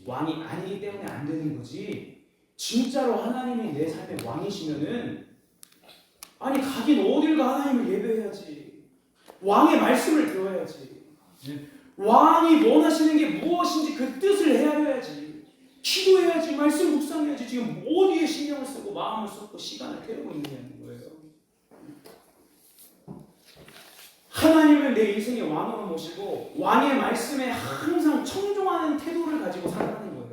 왕이 아니기 때문에 안 되는 거지. 진짜로 하나님이 내 삶의 왕이시면은 아니 가긴 어딜 가 하나님을 예배해야지. 왕의 말씀을 들어야지. 왕이 원하시는 게 무엇인지 그 뜻을 헤아려야지. 기도해야지. 말씀 묵상해야지. 지금 어디에 신경을 쓰고 마음을 쏟고 시간을 태우고 있느냐는 거예요. 하나님을 내 인생의 왕으로 모시고 왕의 말씀에 항상 청종하는 태도를 가지고 살아가는 거예요.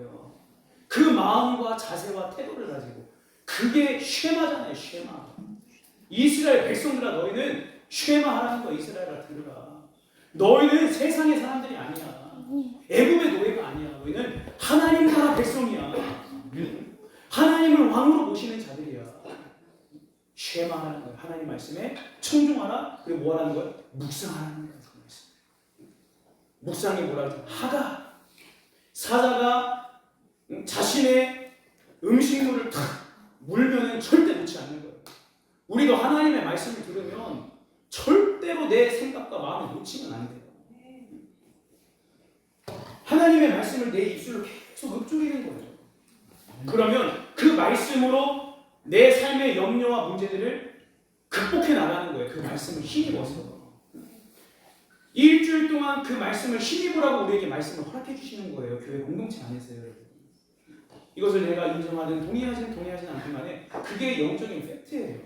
그 마음과 자세와 태도를 가지고. 그게 쉐마잖아요. 쉐마. 이스라엘 백성들아 너희는 쉐마하라는 거. 이스라엘아 들으라. 너희는 세상의 사람들이 아니야. 애굽의 노예가 아니야. 너희는 하나님 나라 백성이야. 하나님을 왕으로 모시는 자들이야. 쉐마하는 거야. 하나님 말씀에 청종하라. 그리고 뭐 하라는 거야? 묵상하라는 거야. 묵상이 뭐라고 하다. 사자가 자신의 음식물을 탁 물면은 절대 놓지 않는 거예요. 우리도 하나님의 말씀을 들으면 절대로 내 생각과 마음을 놓치면 안 돼요. 하나님의 말씀을 내 입술로 계속 읊조리는 거예요. 그러면 그 말씀으로 내 삶의 염려와 문제들을 극복해 나가는 거예요. 그 말씀을 힘입어서. 일주일 동안 그 말씀을 힘입으라고 우리에게 말씀을 허락해 주시는 거예요. 교회 공동체 안에서요. 이것을 내가 인정하든 동의하진 않지만 그게 영적인 팩트예요.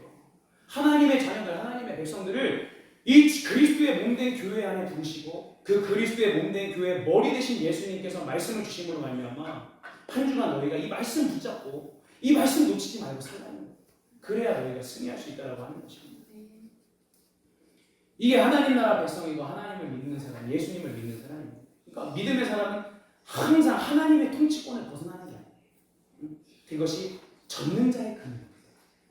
하나님의 자녀들, 하나님의 백성들을 이 그리스도의 몸된 교회 안에 부르시고 그 그리스도의 몸된 교회의 머리 되신 예수님께서 말씀을 주심으로 말미암아 한 주간 너희가 이 말씀 붙잡고 이 말씀 놓치지 말고 살라는 거예요. 그래야 너희가 승리할 수 있다라고 하는 것입니다. 이게 하나님 나라 백성이고 하나님을 믿는 사람, 예수님을 믿는 사람입니다. 그러니까 믿음의 사람은 항상 하나님의 통치권을 벗어나는 게 아니에요. 그것이 전능자의 근원.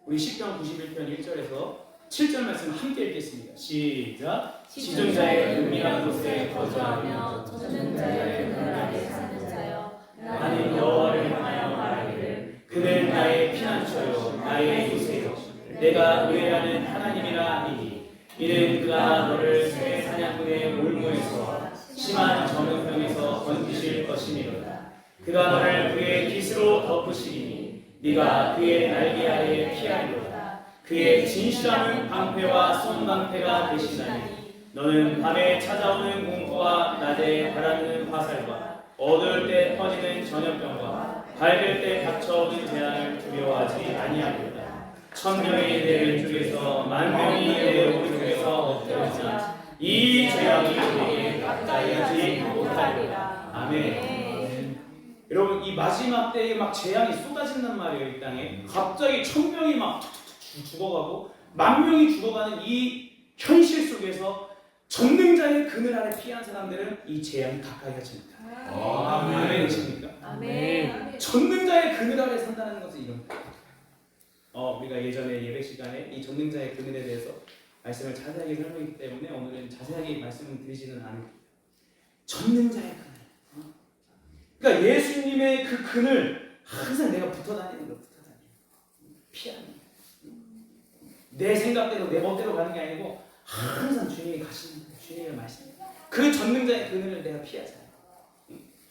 우리 시편 91편 1절에서 7절 말씀을 함께 읽겠습니다. 시작. 지존자의 은밀한 곳에 거주하며 전능자의 그늘 아래 사는 자여 나는 여호와를 향하여 말하기를 그는 나의 피난처요 나의 요새요 내가 의뢰하는 하나님이라 하니 이는 그가 너를 새 사냥꾼의 올무에서 심한 전염병에서 건지실 것이니라. 그가 너를 그의 깃으로 덮으시리니 네가 그의 날개 아래에 피하리로다. 그의 진실함은 방패와 손방패가 되시나니 너는 밤에 찾아오는 공포와 낮에 바라는 화살과 어두울 때 퍼지는 전염병과 밝을 때 닥쳐오는 재앙을 두려워하지 아니하리로다. 천명이 내 왼쪽에서 만명이 내 오른쪽에서 엎드러지나 이 재앙이 너에게 가까이 하지 못하리라. 아멘. 여러분 이 마지막 때에 막 재앙이 쏟아진단 말이에요. 이 땅에 갑자기 천명이 막 죽어가고 만명이 죽어가는 이 현실 속에서 전능자의 그늘 아래 피한 사람들은 이 재앙이 가까이 하지 못합니다. 아멘이십니까? 아멘. 전능자의 그늘 아래 산다는 것은 이런 거예요. 우리가 예전에 예배 시간에 이 전능자의 그늘에 대해서 말씀을 자세하게 설명했기 때문에 오늘은 자세하게 말씀을 드리지는 않을게요. 전능자의 그늘. 그러니까 예수님의 그 그늘 항상 내가 붙어 다니는 거, 붙어 다니는 피하는 거예요. 내 생각대로 내 멋대로 가는 게 아니고 항상 주님이 가시는 거예요. 주님의 말씀. 그 전능자의 그늘을 내가 피하잖아요.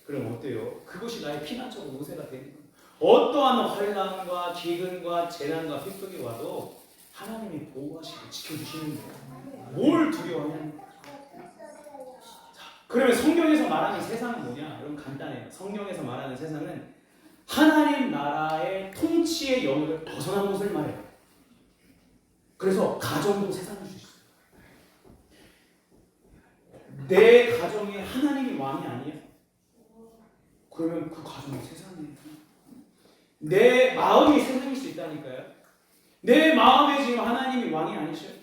그럼 어때요? 그것이 나의 피난처고 요새가 되는 거예요. 어떠한 환난과 기근과 재난과 핍박이 와도 하나님이 보호하시고 지켜주시는 거예요. 뭘 두려워하냐는 거예요. 그러면 성경에서 말하는 세상은 뭐냐? 여러분 간단해요. 성경에서 말하는 세상은 하나님 나라의 통치의 영역을 벗어난 것을 말해요. 그래서 가정도 세상일 수 있어요. 내 가정에 하나님이 왕이 아니에요? 그러면 그 가정이 세상이에요. 내 마음이 세상일 수 있다니까요. 내 마음에 지금 하나님이 왕이 아니셔요.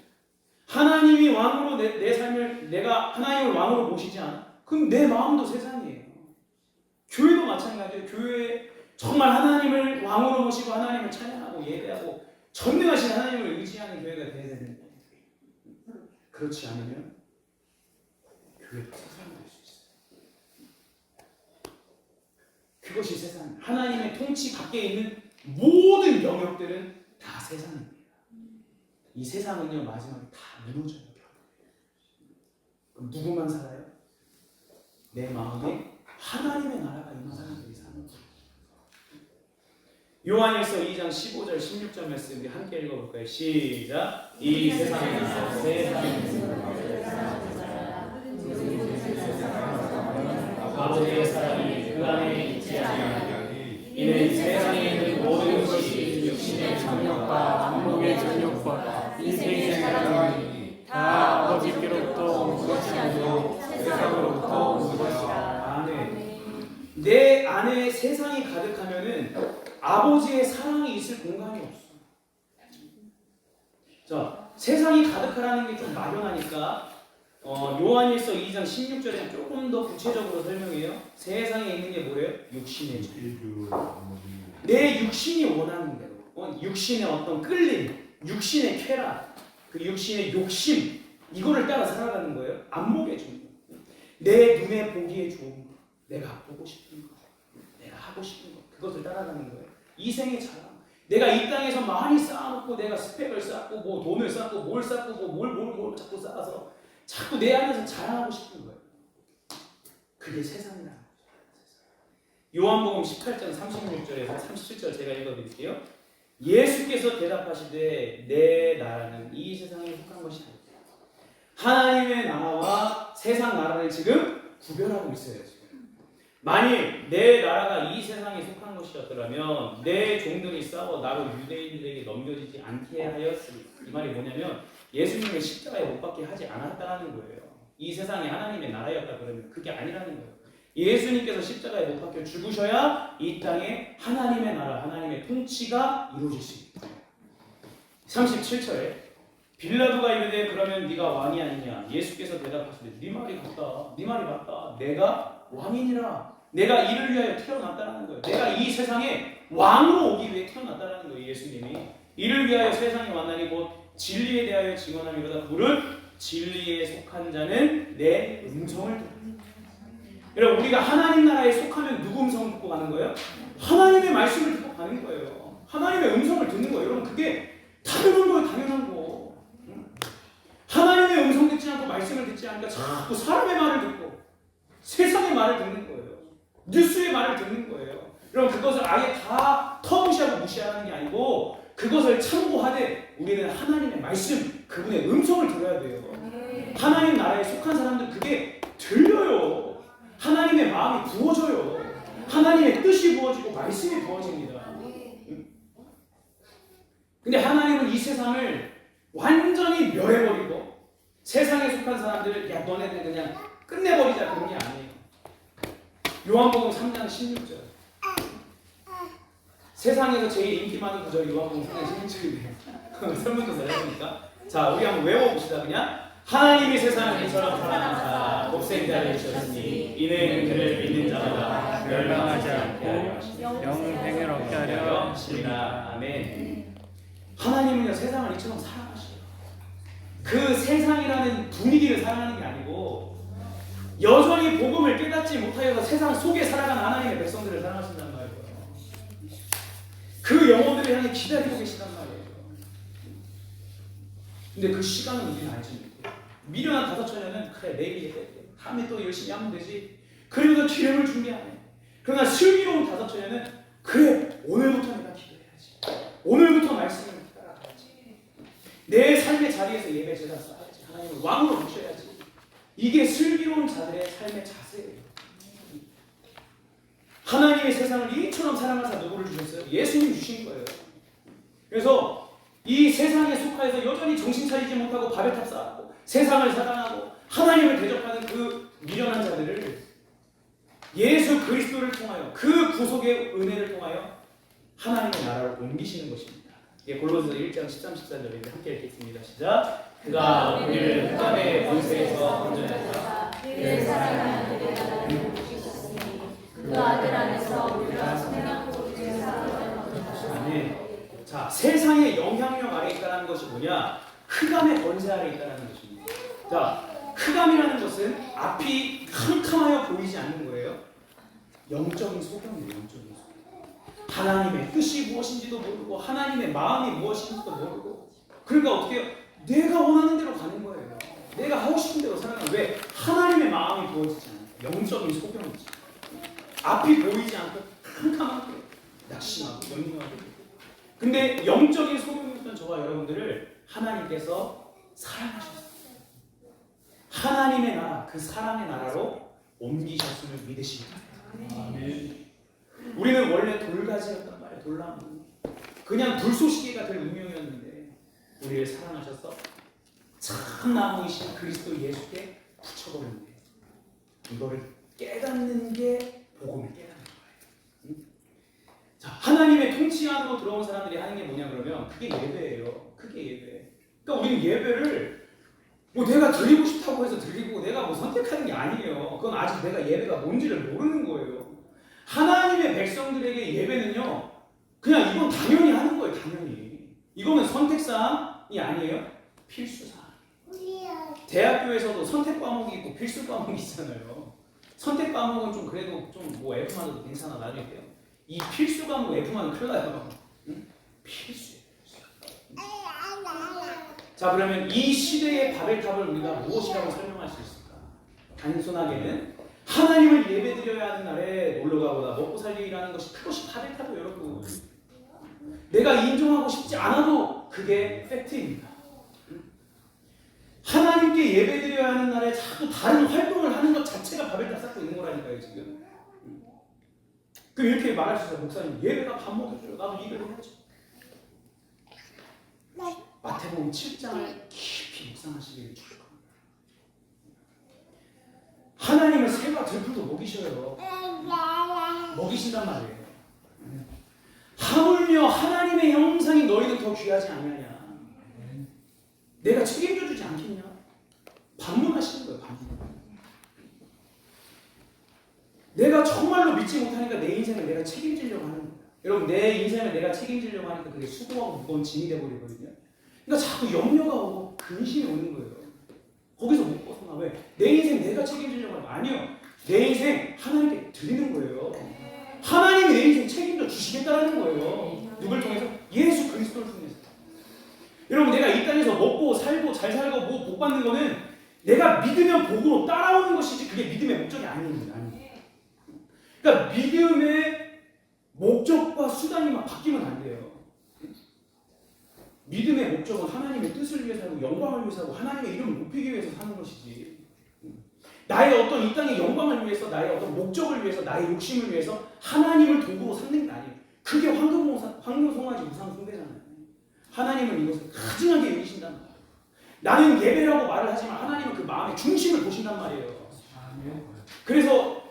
하나님이 왕으로 내 삶을 내가 하나님을 왕으로 모시지 않아? 그럼 내 마음도 세상이에요. 교회도 마찬가지예요. 교회에 정말 하나님을 왕으로 모시고 하나님을 찬양하고 예배하고 전능하신 하나님을 의지하는 교회가 되어야 되는데 그렇지 않으면 교회도 세상이 될 수 있어요. 그것이 세상. 하나님의 통치 밖에 있는 모든 영역들은 다 세상입니다. 이 세상은요 마지막에 다 무너져요. 그럼 누구만 살아요? 내 마음에 하나님의 나라가 있는 사람들이 사는 거예요. 요한일서 2장 15절 16절 말씀 우리 함께 읽어볼까요? 시작. 이 세상에서 아버지의 사랑이 그 안에 있지 아니하니 이는 세상에 있는 모든 것이 육신의 정욕과 안목의 정욕과 인생의 사랑이 다 아버지께로부터 온 것이 아니고 세상으로부터 온 것이라. 아멘. 내 안에 세상이 가득하면은 아버지의 사랑이 있을 공간이 없어. 자, 세상이 가득하라는 게 좀 막연하니까 요한일서 2장 16절에 조금 더 구체적으로 설명해요. 세상에 있는 게 뭐래요? 육신의 죄. 내 육신이 원하는 대로, 육신의 어떤 끌림, 육신의 쾌락, 그 육신의 욕심, 이거를 따라 살아가는 거예요. 안목의 정도. 내 눈에 보기에 좋은 거, 내가 보고 싶은 거, 내가 하고 싶은 거, 그것을 따라가는 거예요. 이생의 자랑. 내가 이 땅에서 많이 쌓아놓고 내가 스펙을 쌓고 뭐 돈을 쌓고 뭘 쌓고 뭘 자꾸 쌓아서 자꾸 내 안에서 자랑하고 싶은 거예요. 그게 세상이라는 거죠. 요한복음 18장 36절에서 37절 제가 읽어드릴게요. 예수께서 대답하시되 내 나라는 이 세상에 속한 것이 아니다. 하나님의 나라와 세상 나라를 지금 구별하고 있어요. 지금. 만일 내 나라가 이 세상에 속한 것이었더라면 내 종들이 싸워 나로 유대인들에게 넘겨지지 않게 하였으리. 이 말이 뭐냐면 예수님을 십자가에 못 박게 하지 않았다는 거예요. 이 세상이 하나님의 나라였다 그러면 그게 아니라는 거예요. 예수님께서 십자가에 못 박혀 죽으셔야 이 땅에 하나님의 나라, 하나님의 통치가 이루어질 수 있다. 37절에 빌라도가 이르되 그러면 네가 왕이 아니냐? 예수께서 대답하시되 네 말이 맞다. 네 말이 맞다. 내가 왕이니라. 내가 이를 위하여 태어났다는 거예요. 내가 이 세상에 왕으로 오기 위해 태어났다는 거예요. 예수님이 이를 위하여 세상에 왔나니 곧 진리에 대하여 증언함이로다. 그는 진리에 속한 자는 내 음성을 듣는다. 여러분 우리가 하나님 나라에 속하면 누구 음성을 듣고 가는 거예요? 하나님의 말씀을 듣고 가는 거예요. 하나님의 음성을 듣는 거예요. 여러분 그게 당연한 거예요. 당연한 거. 하나님의 음성 듣지 않고 말씀을 듣지 않으니까 자꾸 사람의 말을 듣고 세상의 말을 듣는 거예요. 뉴스의 말을 듣는 거예요. 여러분 그것을 아예 다 터무시하고 무시하는 게 아니고 그것을 참고하되 우리는 하나님의 말씀, 그분의 음성을 들어야 돼요. 하나님 나라에 속한 사람들 그게 들려요. 하나님의 마음이 부어져요. 하나님의 뜻이 부어지고 말씀이 부어집니다. 근데 하나님은 이 세상을 완전히 멸해버리고 세상에 속한 사람들을 야 너네들 그냥 끝내버리자 그런 게 아니에요. 요한복음 3장 16절. 세상에서 제일 인기 많은 구절이 요한복음 3장 16절이네요. 설문조사 해보니까 자 우리 한번 외워봅시다. 그냥 하나님이 세상을 이처럼 사랑하사 독생자를 주셨으니 이는 그를 믿는 자마다 멸망하지 않고 영생을 얻게 하려 하시리라. 아멘. 하나님은요 세상을 이처럼 사랑하셔요. 그 세상이라는 분위기를 사랑하는 게 아니고 여전히 복음을 깨닫지 못하여서 세상 속에 살아가는 하나님의 백성들을 사랑하신단 말이에요. 그 영혼들을 향해 기다리고 계시단 말이에요. 근데 그 시간은 우리는 알지 못해요. 미련한 다섯 처녀는 그래 내일이 때 다음에 또 열심히 하면 되지. 그리고서 기름을 준비하네. 그러나 슬기로운 다섯 처녀는 그래 오늘부터 내가 기도해야지. 오늘부터 말씀을 따라가야지. 내 삶의 자리에서 예배 제단 쌓아야지. 하나님을 왕으로 모셔야지. 이게 슬기로운 자들의 삶의 자세예요. 하나님의 세상을 이처럼 사랑하사 누구를 주셨어요? 예수님 주신 거예요. 그래서 이 세상에 속하여서 여전히 정신 차리지 못하고 바벨탑 쌓았고 세상을 사랑하고 하나님을 대적하는 그 미련한 자들을 예수 그리스도를 통하여 그 구속의 은혜를 통하여 하나님의 나라로 옮기시는 것입니다. 골로새서 1장 13, 14절인데 함께 읽겠습니다. 시작. 그가 우리를 흑암의 권세에서 건져내사 그의 사랑하는 그의 나라를 주셨으니 그 아들 안에서 우리가 성령으로 아멘. 자, 세상의 영향력 아래 있다는 것이 뭐냐? 흑암의 권세 아래 있다는 것입니다. 자, 흑암이라는 것은 앞이 캄캄하여 보이지 않는 거예요. 영적인 소경이에요. 영적인 소경. 하나님의 뜻이 무엇인지도 모르고 하나님의 마음이 무엇인지도 모르고 그러니까 어떻게 해요? 내가 원하는 대로 가는 거예요. 내가 하고 싶은 대로 살아가는 왜? 하나님의 마음이 부어지지 않아요. 영적인 소경이지. 앞이 보이지 않고 캄캄하게 낙심하고 염려하고. 근데 영적인 소경이었던 저와 여러분들을 하나님께서 사랑하셨어요. 하나님의 나라, 그 사랑의 나라로 옮기셨음을 믿으십니다. 아멘. 우리는 원래 돌가지였단 말이에요. 돌나무. 그냥 불쏘시개가 될 운명이었는데 우리를 사랑하셔서 참나무이신 그리스도 예수께 붙여버렸는데 이거를 깨닫는 게 복음을 깨닫는 거예요. 자, 하나님의 통치 안으로 들어온 사람들이 하는 게 뭐냐 그러면 그게 예배예요. 그게 예배. 그러니까 우리는 예배를 뭐 내가 드리고 싶다고 해서 드리고 내가 뭐 선택하는 게 아니에요. 그건 아직 내가 예배가 뭔지를 모르는 거예요. 하나님의 백성들에게 예배는요, 그냥 이건 당연히 하는 거예요. 당연히. 이거는 선택사항이 아니에요. 필수사항. 대학교에서도 선택 과목이 있고 필수 과목이 있잖아요. 선택 과목은 좀 그래도 좀 뭐 F만 해도 괜찮아. 나중에 돼요. 이 필수 과목 F만 큰일 나요. 응? 필수예요. 자, 그러면 이 시대의 바벨탑을 우리가 무엇이라고 설명할 수 있을까? 단순하게는 하나님을 예배드려야 하는 날에 놀러가거나 먹고 살기 일하는 것이 그것이 바벨탑이에요, 여러분. 내가 인정하고 싶지 않아도 그게 팩트입니다. 하나님께 예배드려야 하는 날에 자꾸 다른 활동을 하는 것 자체가 바벨탑 쌓고 있는 거라니까요, 지금. 그럼 이렇게 말할 수 있어요. 목사님, 예배가 밥 먹여줘요. 나도 이걸 해야죠. 마태복음 7장을 깊이 묵상하시기를 축복합니다. 하나님은 새가 들풀도 먹이셔요. 먹이신단 말이에요. 하물며 하나님의 형상이 너희는 더 귀하지 않느냐. 내가 책임져 주지 않겠냐. 반문하시는 거예요. 반문. 내가 정말로 믿지 못하니까 내 인생을 내가 책임지려고 하는 거예요. 여러분, 내 인생을 내가 책임지려고 하니까 그게 수고하고 무거운 짐이 되어버리거든요. 그러니까 자꾸 염려가 오고 근심이 오는 거예요. 거기서 못 벗어나. 왜? 내 인생 내가 책임지려고 하는 거 아니에요. 내 인생 하나님께 드리는 거예요. 하나님이 내 인생 책임져 주시겠다는 거예요. 누굴 통해서? 예수 그리스도를 통해서. 여러분, 내가 이 땅에서 먹고 살고 잘 살고 뭐 복 받는 거는 내가 믿으면 복으로 따라오는 것이지 그게 믿음의 목적이 아닙니다. 그러니까 믿음의 목적과 수단이 막 바뀌면 안 돼요. 믿음의 목적은 하나님의 뜻을 위해서 하고 영광을 위해서 하고 하나님의 이름을 높이기 위해서 사는 것이지. 나의 어떤 이 땅의 영광을 위해서, 나의 어떤 목적을 위해서, 나의 욕심을 위해서 하나님을 도구로 삼는 게 아니에요. 그게 황금송아지 우상 숭배잖아요. 하나님은 이것을 가증하게 여기신단 말이에요. 나는 예배라고 말을 하지만 하나님은 그 마음의 중심을 보신단 말이에요. 그래서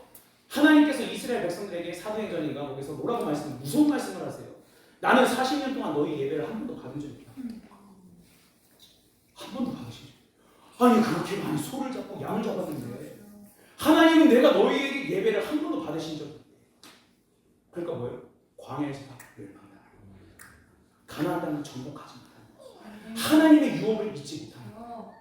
하나님께서 이스라엘 백성들에게 사도행전인가 거기서 뭐라고 무서운 말씀을 하세요. 나는 40년 동안 너희 예배를 한 번도 받은 적이 없다. 한 번도 받으신 적이 없다. 아니, 그렇게 많이 소를 잡고 양을 잡았는데 하나님은 내가 너희에게 예배를 한 번도 받으신 적이 없다. 그러니까 뭐예요? 광야에서 멸망다. 가나안 땅을 정복하지 못하는 거. 하나님의 유업을 잊지 못하는 거.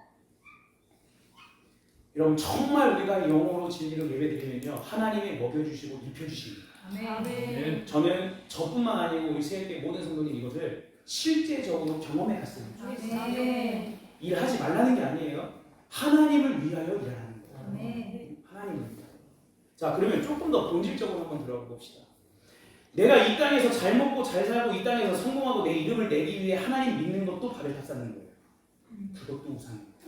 여러분, 정말 우리가 영으로 진리로 예배드리면요, 하나님이 먹여주시고 입혀주십니다. 아멘. 저는 저뿐만 아니고 우리 세계 모든 성도님 이것을 실제적으로 경험해 갔습니다. 아멘. 일하지 말라는 게 아니에요. 하나님을 위하여 일하는 거예요. 아멘. 하나님을 위하여. 자, 그러면 조금 더 본질적으로 한번 들어가 봅시다. 내가 이 땅에서 잘 먹고 잘 살고 이 땅에서 성공하고 내 이름을 내기 위해 하나님 믿는 것도 바벨탑 쌓는 거예요. 그것도 우상입니다.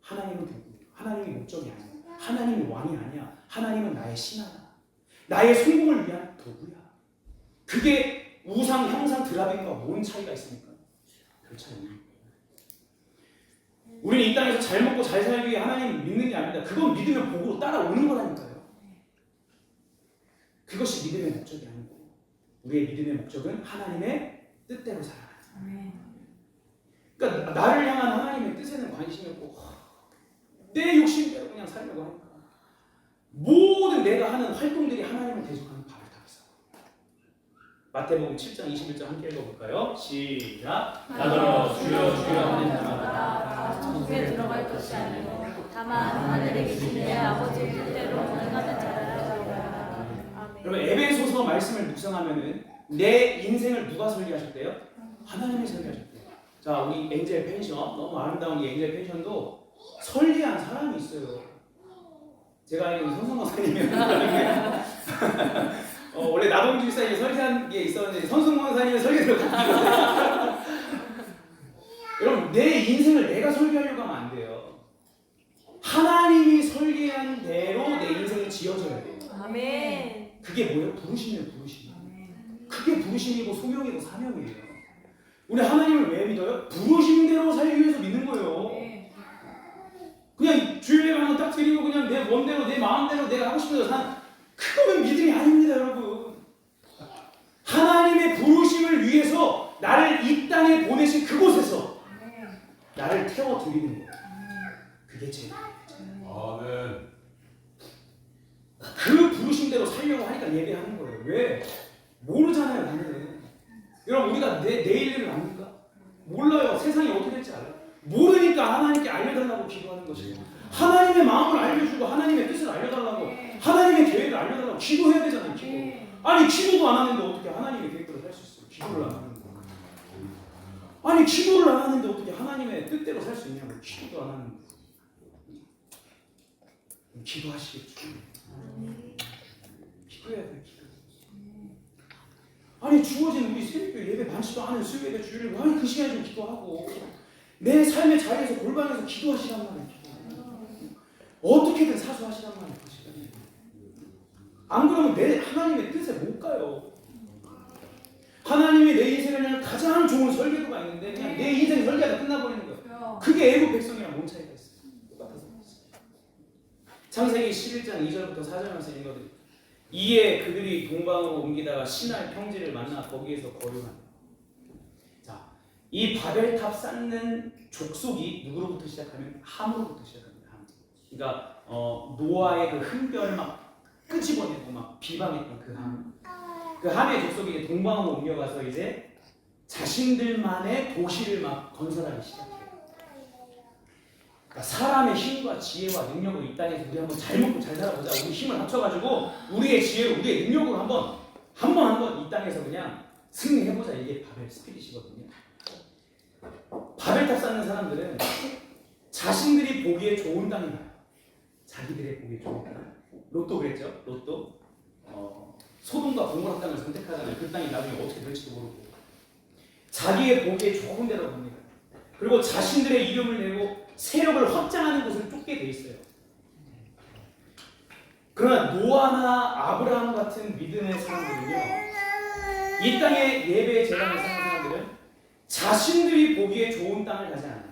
하나님은 누구예요? 하나님이 목적이 아니야. 하나님이 왕이 아니야. 하나님은 나의 신하다. 나의 성공을 위한 도구야. 그게 우상, 형상, 드라빈과 뭔 차이가 있습니까? 별 차이 없는 거예요. 우리는 이 땅에서 잘 먹고 잘 살기 위해 하나님을 믿는 게 아닙니다. 그건 믿으면 복으로 따라오는 거라니까요. 그것이 믿음의 목적이 아니고 우리의 믿음의 목적은 하나님의 뜻대로 살아가는 거예요. 그러니까 나를 향한 하나님의 뜻에는 관심이 없고 내 욕심대로 그냥 살려고 하니까 모든 내가 하는 활동들이 하나님을 대적하는 바벨탑이었어요. 마태복음 7장 21절 함께 읽어볼까요? 시작. 나더러 주여 주여 하는 자마다 천국에 들어갈 것이 아니고 다만 하늘에 계신 내 아버지의 뜻대로 행하는 자라. 아멘. 여러분, 에베소서 말씀을 묵상하면은 내 인생을 누가 설계하셨대요? 하나님이 설계하셨대요. 자, 우리 엔젤 펜션, 너무 아름다운 이 엔젤 펜션도 설계한 사람이 있어요. 제가 알기로는 선성 목사님이 원래 나동주 집사님이 설계한 게 있었는데 선승 권사님의 설계대로 바뀌거든요. 여러분 내 인생을 내가 설계하려고 하면 안 돼요. 하나님이 설계한 대로 내 인생이 지어져야 돼요. 아멘. 그게 뭐예요? 부르심이에요. 부르심. 그게 부르심이고 소명이고 사명이에요. 우리 하나님을 왜 믿어요? 부르심대로 살기 위해서 믿는 거예요. 그냥 주일 예배 한번 딱 드리고 그냥 내 원대로 내 마음대로 내가 하고 싶은 대로 사는 그거는 믿음이 아닙니다, 여러분. 하나님의 부르심을 위해서 나를 이 땅에 보내신 그곳에서 나를 태워드리는 거예요. 그게 제 아멘. 그 부르심대로 살려고 하니까 예배하는 거예요. 왜? 모르잖아요, 나는. 여러분 우리가 내일 일을 압니까? 몰라요. 세상이 어떻게 될지 알아요? 모르니까 하나님께 알려달라고 기도하는 것이에요. 하나님의 마음을 알려주고 하나님의 뜻을 알려달라고 하나님의 계획을 알려달라고 기도해야 되잖아요. 기도. 아니 기도도 안 하는데 어떻게 하나님의 계획대로 살 수 있어요? 기도를 안 하는데. 아니 기도를 안 하는데 어떻게 하나님의 뜻대로 살 수 있냐고. 기도도 안 하는데. 기도하시겠죠. 기도해야 돼요. 기도. 아니 주어진 우리 새벽교 예배 많지도 않은 수요예배 주일을 아니 그 시간에 좀 기도하고 내 삶의 자리에서 골방에서 기도하시란 말이에요. 어떻게든 사수하시란 말이에요. 그 시간에. 안 그러면 내 하나님의 뜻에 못 가요. 하나님이 내 인생을 그냥 가장 좋은 설계도가 있는데 그냥 내 인생 설계가 끝나버리는 거예요. 그게 애국 백성이랑 뭔 차이가 있어요? 똑같아서. 창세기 11장 2절부터 4절 말씀 읽어드릴게요. 이에 그들이 동방으로 옮기다가 신할 평지를 만나 거기에서 거류한다. 자, 이 바벨탑 쌓는 족속이 누구로부터 시작하면 함으로부터 시작합니다. 함. 그러니까 노아의 그 흠결 막 끄집어내고 막 비방했던 그 함. 그 함의 족속이 이제 동방으로 옮겨가서 이제 자신들만의 도시를 막 건설하기 시작해요. 그러니까 사람의 힘과 지혜와 능력으로 이 땅에서 우리 한번 잘 먹고 잘 살아보자. 우리 힘을 합쳐가지고 우리의 지혜로 우리의 능력으로 한번 이 땅에서 그냥 승리해보자. 이게 바벨 스피릿이거든요. 바벨탑 쌓는 사람들은 자신들이 보기에 좋은 땅이 나요. 자기들의 보기에 좋은 땅. 로또 그랬죠? 로또. 소돔과 고모라 땅을 선택하잖아요. 그 땅이 나중에 어떻게 될지도 모르고. 자기의 보기에 좋은 데로 갑니다. 그리고 자신들의 이름을 내고 세력을 확장하는 곳을 쫓게 돼 있어요. 그러나 노아나 아브라함 같은 믿음의 사람들은요, 이 땅의 예배의 재단을 쌓는 사람들은 자신들이 보기에 좋은 땅을 가지 않아요.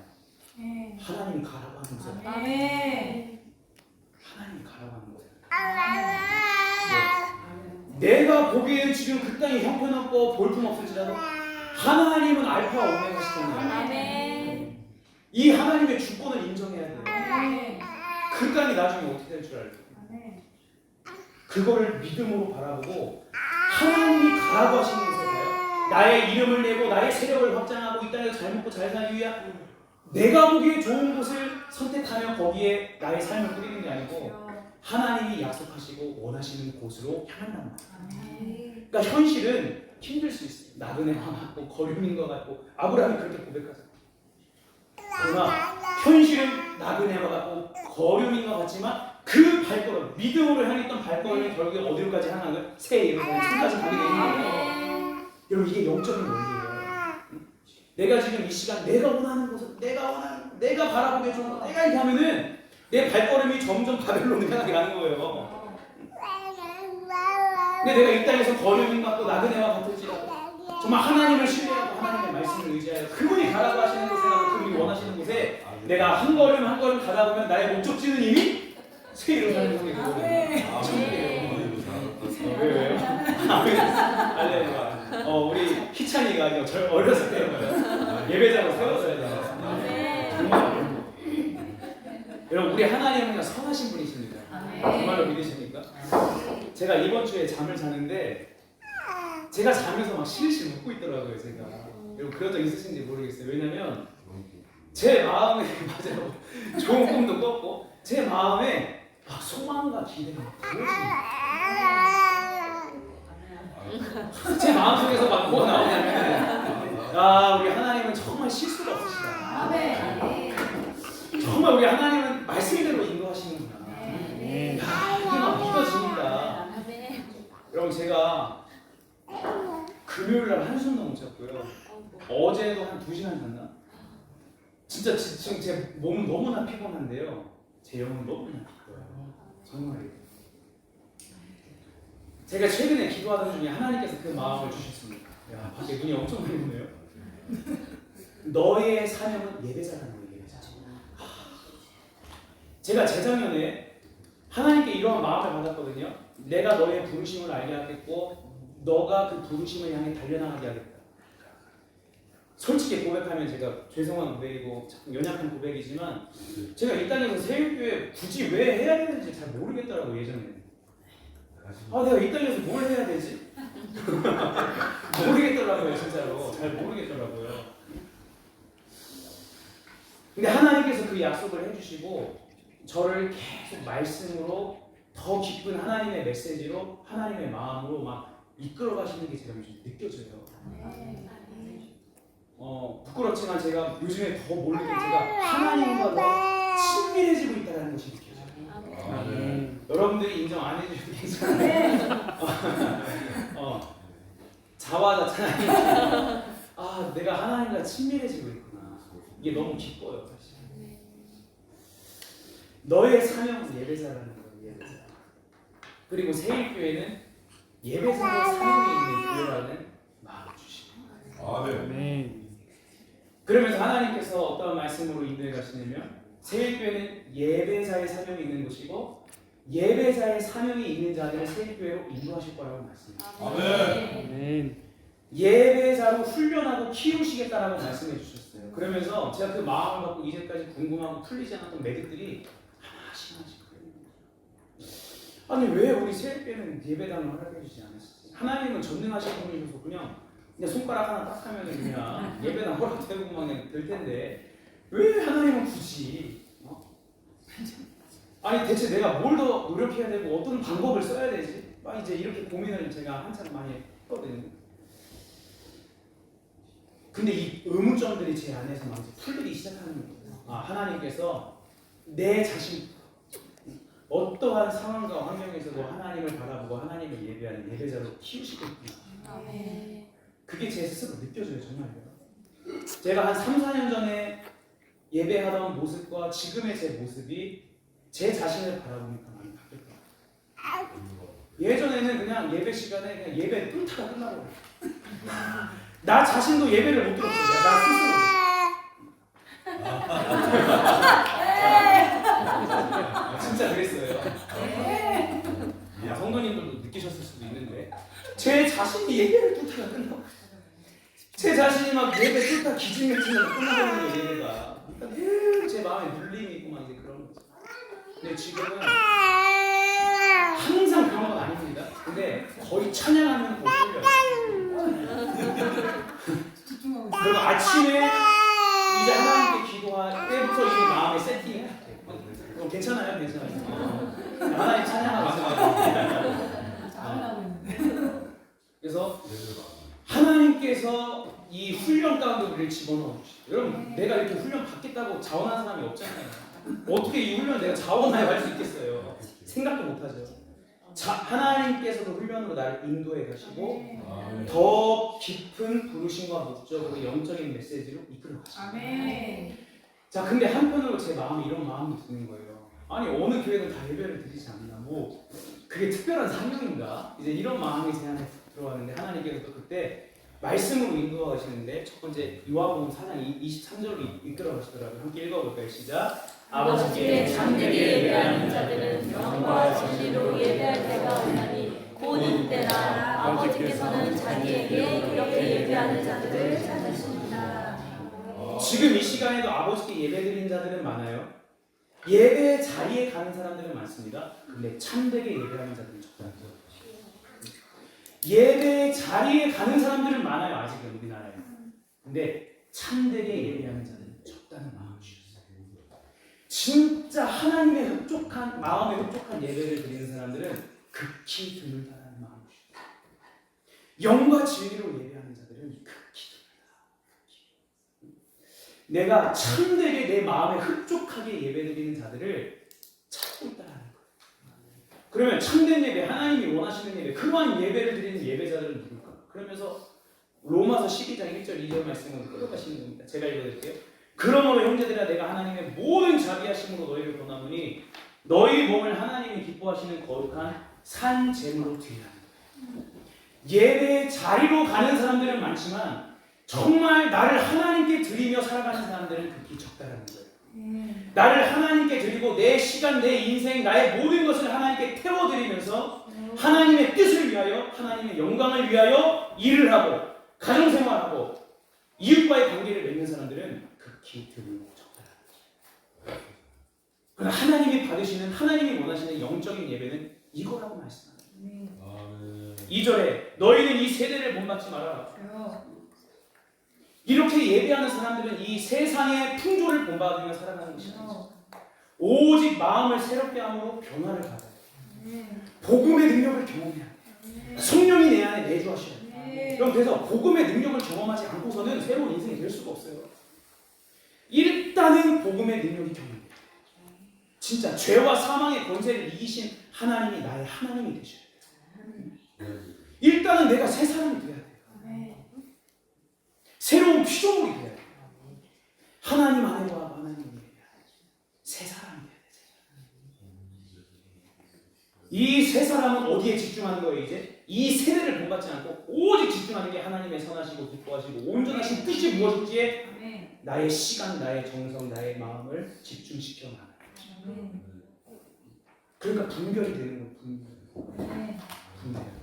하나님 가라고 하는 곳에. 아멘. 하나님 가라고 하는 곳에. 내가 보기에는 지금 그 땅이 형편없고 볼품없을지라도 하나님은 알파와 오메가시잖아요. 아멘. 이 하나님의 주권을 인정해야 돼요. 아멘. 그 땅이 나중에 어떻게 될 줄 알고. 그거를 믿음으로 바라보고 하나님이 가라고 하시는 곳에 가요. 나의 이름을 내고 나의 세력을 확장하고 이 땅에서 잘 먹고 잘 살기 위한 내가 보기에 좋은 곳을 선택하며 거기에 나의 삶을 꾸리는 게 아니고 하나님이 약속하시고 원하시는 곳으로 향한단 말이에요. 그러니까 현실은 힘들 수 있어요. 나그네와 같고 거류민 것 같고 아브라함이 그렇게 고백하죠. 그러나 현실은 나그네와 같고 거류민 것 같지만 그 발걸음, 믿음으로 향했던 발걸음이 결국에 어디로까지 향하는 새 예루살렘 성까지 가게 되는 거예요. 여러분 이게 영적인 원리예요. 내가 지금 이 시간 내가 원하는 곳을 내가 바라보기에 좋은 거 내가 이렇게 하면은 내 발걸음이 점점 바벨론으로 향하게 가는 거예요. 근데 내가 이 땅에서 거류민 같고 나그네와 같을지라도 정말 하나님을 신뢰하고 하나님의 말씀을 의지하여 그분이 가라고 하시는 곳에 가고 그분이 원하시는 곳에 내가 한 걸음 한 걸음 가다 보면 나의 목적지는 이미 새 예루살렘 성에 그거든요. 왜요? 아니, 우리 희찬이가 저 어렸을 때 예배자로 세웠어야 돼요. 정말 여러분 우리 하나님은 그냥 선하신 분이십니다. 정말로 믿으십니까? 제가 이번 주에 잠을 자는데 제가 자면서 막 실실 웃고 있더라고요. 제가 여러분 그런 적 있으신지 모르겠어요. 왜냐면 제 마음에 맞아요. 좋은 꿈도 꿨고 제 마음에 막 소망과 기대가 부어지는 제 마음속에서 막 뭐가 나오냐면 우리 하나님은 정말 실수가 없으시다. 정말 우리 하나님은 말씀대로 인도하시는구나. 이게 막 믿어집니다. 여러분 여러분 제가 금요일날 한숨도 못 잤고요. 어제도 한 2시간 잤나? 진짜 지금 제 몸은 너무나 피곤한데요. 제 영은 너무나 기뻐요. 정말. 제가 최근에 기도하던 중에 하나님께서 그 마음을 주셨습니다. 야, 밖에 눈이 엄청 많이 오네요. 너의 사명은 예배자라는 거예요. 예배자. 제가 재작년에 하나님께 이러한 마음을 받았거든요. 내가 너의 부르심을 알게 하겠고 너가 그 부르심을 향해 달려나가게 하겠다. 솔직히 고백하면 제가 죄송한 고백이고 참 연약한 고백이지만 제가 이 땅에서 새우교회 굳이 왜 해야 되는지 잘 모르겠더라고요. 예전에는. 아, 내가 이 땅에서 뭘 해야 되지? 모르겠더라고요. 진짜로 잘 모르겠더라고요. 근데 하나님께서 그 약속을 해주시고 저를 계속 말씀으로 더 깊은 하나님의 메시지로 하나님의 마음으로 막 이끌어 가시는 게 제가 요즘 느껴져요. 부끄럽지만 제가 요즘에 더 모르게 제가 하나님과 더 친밀해지고 있다는 것이 느껴져요. 여러분들이 인정 안 해주셔도 괜찮아요. 자화자찬. 아, 내가 하나님과 친밀해지고 있구나. 이게 너무 기뻐요, 사실. 너의 사명은 예배자라는 거예요, 예배자. 그리고 세일교회는 예배자의 사명이 있는 교회라는 마음을 주시고. 아멘. 그러면서 하나님께서 어떤 말씀으로 인도해 가시냐면 세일교회는 예배자의 사명이 있는 곳이고 예배자의 사명이 있는 자들을 세일교회로 인도하실 거라고 말씀해요. 아멘. 예배자로 훈련하고 키우시겠다라고 말씀해 주셨어요. 그러면서 제가 그 마음을 갖고 이제까지 궁금하고 풀리지 않았던 매듭들이 하나씩 그래요. 아니 왜 우리 세일교회는 예배당을 허락해 주지 않았지? 하나님은 전능하신 분이셔서 그냥 손가락 하나 딱 하면 그냥 예배당 허락되고 막 그냥 될 텐데 왜 하나님은 굳이 아니 대체 내가 뭘 더 노력해야 되고 어떤 방법을 써야 되지? 막 이제 이렇게 고민을 제가 한참 많이 했거든요. 근데 이 의문점들이 제 안에서 막 이제 풀리기 시작하는 거예요. 아, 하나님께서 내 자신 어떠한 상황과 환경에서도 하나님을 바라보고 하나님을 예배하는 예배자로 키우시고 있구나. 그게 제 스스로 느껴져요. 정말요. 제가 한 3, 4년 전에 예배하던 모습과 지금의 제 모습이 제 자신을 바라보니까 많이 바뀌었다. 예전에는 그냥 예배 시간에 그냥 예배 뚫다가 끝나버려요. 나 자신도 예배를 못 들었어요. 나 스스로. 진짜 그랬어요. 성도님들도 느끼셨을 수도 있는데 제 자신이 예배를 뚫다가 끝나버려요. 제 자신이 막 예배 뚫다 기진맥진하고 끝나버리는 거예요. 예배가. 그러니까 늘 제 마음에 눌림이 있고 막 이제 그런 거죠. 근데 지금은 항상 그런 건 아닙니다. 근데 거의 찬양하면 거의 끌려요. 그리고 아침에 이제 하나님께 기도할 때부터 이미 마음의 세팅이 같아요. 괜찮아요? 괜찮아요. 하나님 찬양하고 그래서 하나님께서 이 훈련 가운데 우리를 집어넣어 주시죠. 여러분 내가 이렇게 훈련 받겠다고 자원하는 사람이 없잖아요. 어떻게 이 훈련 내가 자원하여 할 수 있겠어요? 생각도 못하죠. 하나님께서도 훈련으로 나를 인도해 가시고 더 깊은 부르심과 목적으로 영적인 메시지로 이끌어 가시고. 자, 근데 한편으로 제 마음에 이런 마음이 드는 거예요. 아니 어느 교회는 다 예배를 드리지 않나? 뭐 그게 특별한 사명인가? 이제 이런 마음이 제 안에 들어왔는데 하나님께서 또 그때 말씀으로 인도하시는데 첫 번째 요한복음 4장 23절로 이끌어 가시더라고요. 함께 읽어볼까요? 시작. 아버지께 참되게 예배하는 자들은 영과 진리로 예배할 때가 오나니 곧 이때라. 아버지께서는 자기에게 이렇게 예배하는 자들을 찾으십니다. 지금 이 시간에도 아버지께 예배드리는 자들은 많아요. 예배 자리에 가는 사람들은 많습니다. 근데 참되게 예배하는 자들은 적다죠. 예배 자리에 가는 사람들은 많아요. 아직은 우리나라에. 근데 참되게 예배하는 자들은 적다는 마음을 주셨어요. 진짜 하나님의 흡족한 마음에 흡족한 예배를 드리는 사람들은 극히 드물다는 마음을 주셨어요. 영과 진리로 예배하는 자들은 극히 드물다. 내가 참되게 내 마음에 흡족하게 예배드리는 자들을 찾고 있다는 거예요. 그러면 참된 예배, 하나님이 원하시는 예배, 그러한 예배를 드리는 예배자들은 누굴까? 그러면서 로마서 12장 1절 2절 말씀을 끌어가시는 겁니다. 제가 읽어드릴게요. 그러므로 형제들아 내가 하나님의 모든 자비하심으로 너희를 권하노니 너희 몸을 하나님이 기뻐하시는 거룩한 산 제물로 드리라. 예배 자리로 가는 사람들은 많지만 정말 나를 하나님께 드리며 살아가는 사람들은 극히 적다라는 거예요. 나를 하나님께 드리고 내 시간, 내 인생, 나의 모든 것을 하나님께 태워드리면서 하나님의 뜻을 위하여, 하나님의 영광을 위하여 일을 하고 가정생활하고 이웃과의 관계를 맺는 사람들은 극히 드물고 적다라는 거예요. 그러나 하나님이 받으시는, 하나님이 원하시는 영적인 예배는 이거라고 말씀합니다. 2절에 너희는 이 세대를 본받지 마라. 이렇게 예배하는 사람들은 이 세상의 풍조를 본받으며 살아가는 것이 아니죠. 오직 마음을 새롭게 함으로 변화를 받아요. 복음의 능력을 경험해야 돼요. 성령이 내 안에 내주하셔야 돼요. 그럼 그래서 복음의 능력을 경험하지 않고서는 새로운 인생이 될 수가 없어요. 일단은 복음의 능력이 경험돼요. 진짜 죄와 사망의 권세를 이기신 하나님이 나의 하나님이 되셔야 돼요. 일단은 내가 새 사람이 돼야 돼요. 새로운 피조물이 돼야 돼요. 하나님 안에와 하나님 위에 새 사람이 돼야 돼요. 이 새 사람은 어디에 집중하는 거예요? 이제 이 세대를 본받지 않고 오직 집중하는 게 하나님의 선하시고 기뻐하시고 온전하신 뜻이 무엇인지에 나의 시간, 나의 정성, 나의 마음을 집중시켜 나가요. 그러니까 분별이 되는 거예요. 분별.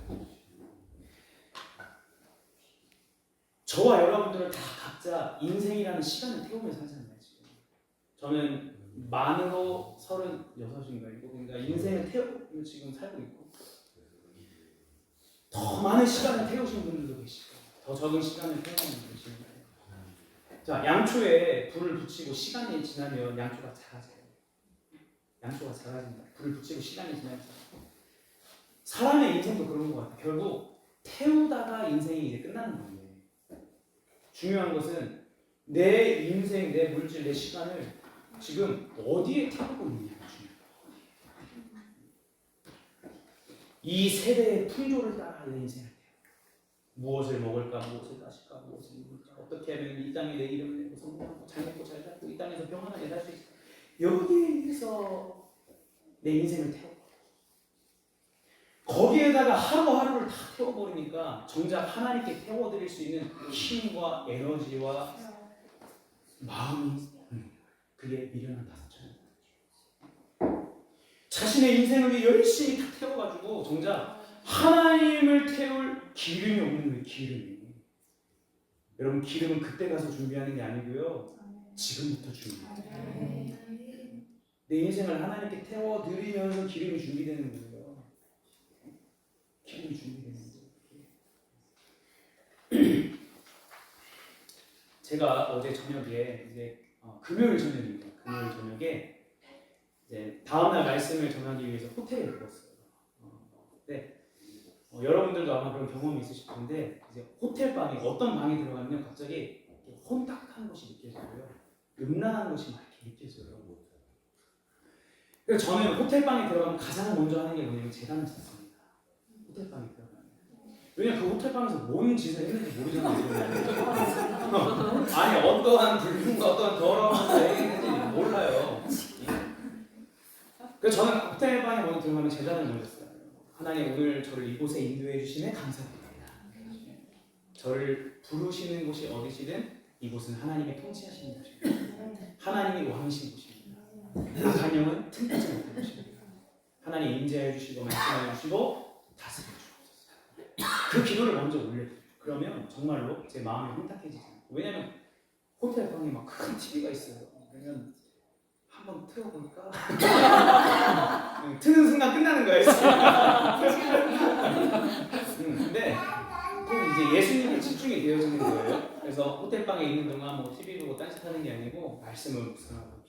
저와 여러분들은 다 각자 인생이라는 시간을 태우면서 살잖아요. 지금 저는 만으로 36인가 그러니까 인생을 태우고 지금 살고 있고 더 많은 시간을 태우신 분들도 계시고 더 적은 시간을 태우는 분들도 계시는 거예요. 자, 양초에 불을 붙이고 시간이 지나면 양초가 작아져요. 양초가 작아진다. 불을 붙이고 시간이 지나면 사람의 인생도 그런 것 같아요. 결국 태우다가 인생이 이제 끝나는 거예요. 중요한 것은 내 인생, 내 물질, 내 시간을 지금 어디에 태우고 있느냐가 중요해요. 이 세대의 풍조를 따라 내 인생을 태워. 무엇을 먹을까, 무엇을 마실까, 무엇을 입을까, 어떻게 하면 이 땅에 내 이름을 내고 성공하고 잘 먹고 잘 살고 이 땅에서 평안하게 살 수 있을까. 여기에서 내 인생을 태워. 거기에다가 하루하루를 다 태워버리니까 정작 하나님께 태워드릴 수 있는 힘과 에너지와 마음이 그게 미련한 다섯째. 자신의 인생을 위해 열심히 다 태워가지고 정작 하나님을 태울 기름이 없는 거예요. 기름이. 여러분 기름은 그때 가서 준비하는 게 아니고요. 지금부터 준비해야 돼요. 내 인생을 하나님께 태워드리면서 기름이 준비되는 거예요. 기름이 준비되는 거예요. 제가 어제 저녁에 이제 금요일 저녁입니다. 금요일 저녁에 이제 다음날 말씀을 전하기 위해서 호텔에 묵었어요. 근데 여러분들도 아마 그런 경험이 있으실 텐데 이제 호텔 방에 어떤 방에 들어가면 갑자기 혼탁한 것이 느껴져요. 음란한 것이 막 이렇게 느껴져요. 그래서 저는 호텔 방에 들어가면 가장 먼저 하는 게 뭐냐면 제단을 찾습니다. 호텔 방에 들어가면. 왜냐면 그 호텔 방에서 뭔 짓을 했는지 모르잖아요. 아니 어떠한 불륜과 어떠한 더러운 것을 얘기했는지 몰라요. 그래서 저는 호텔 방에 먼저 들어가면 제단을 먼저 써요. 하나님 오늘 저를 이곳에 인도해 주시네 감사드립니다. 저를 부르시는 곳이 어디시든 이곳은 하나님의 통치하시는 곳입니다. 하나님이 왕이신 곳입니다. 악한 영은 틈타지 못할 것입니다. 하나님 임재해 주시고 말씀해 주시고 다스려 주옵소서. 그 기도를 먼저 올려요. 그러면 정말로 제 마음이 혼탁해지지 않아요. 왜냐면 호텔 방에 막 큰 TV가 있어요. 그러면 한번 틀어볼까? 트는 순간 끝나는 거예요. 근데 또 이제 예수님에 집중이 되어지는 거예요. 그래서 호텔 방에 있는 동안 뭐 TV 보고 딴짓하는 게 아니고 말씀을 묵상하고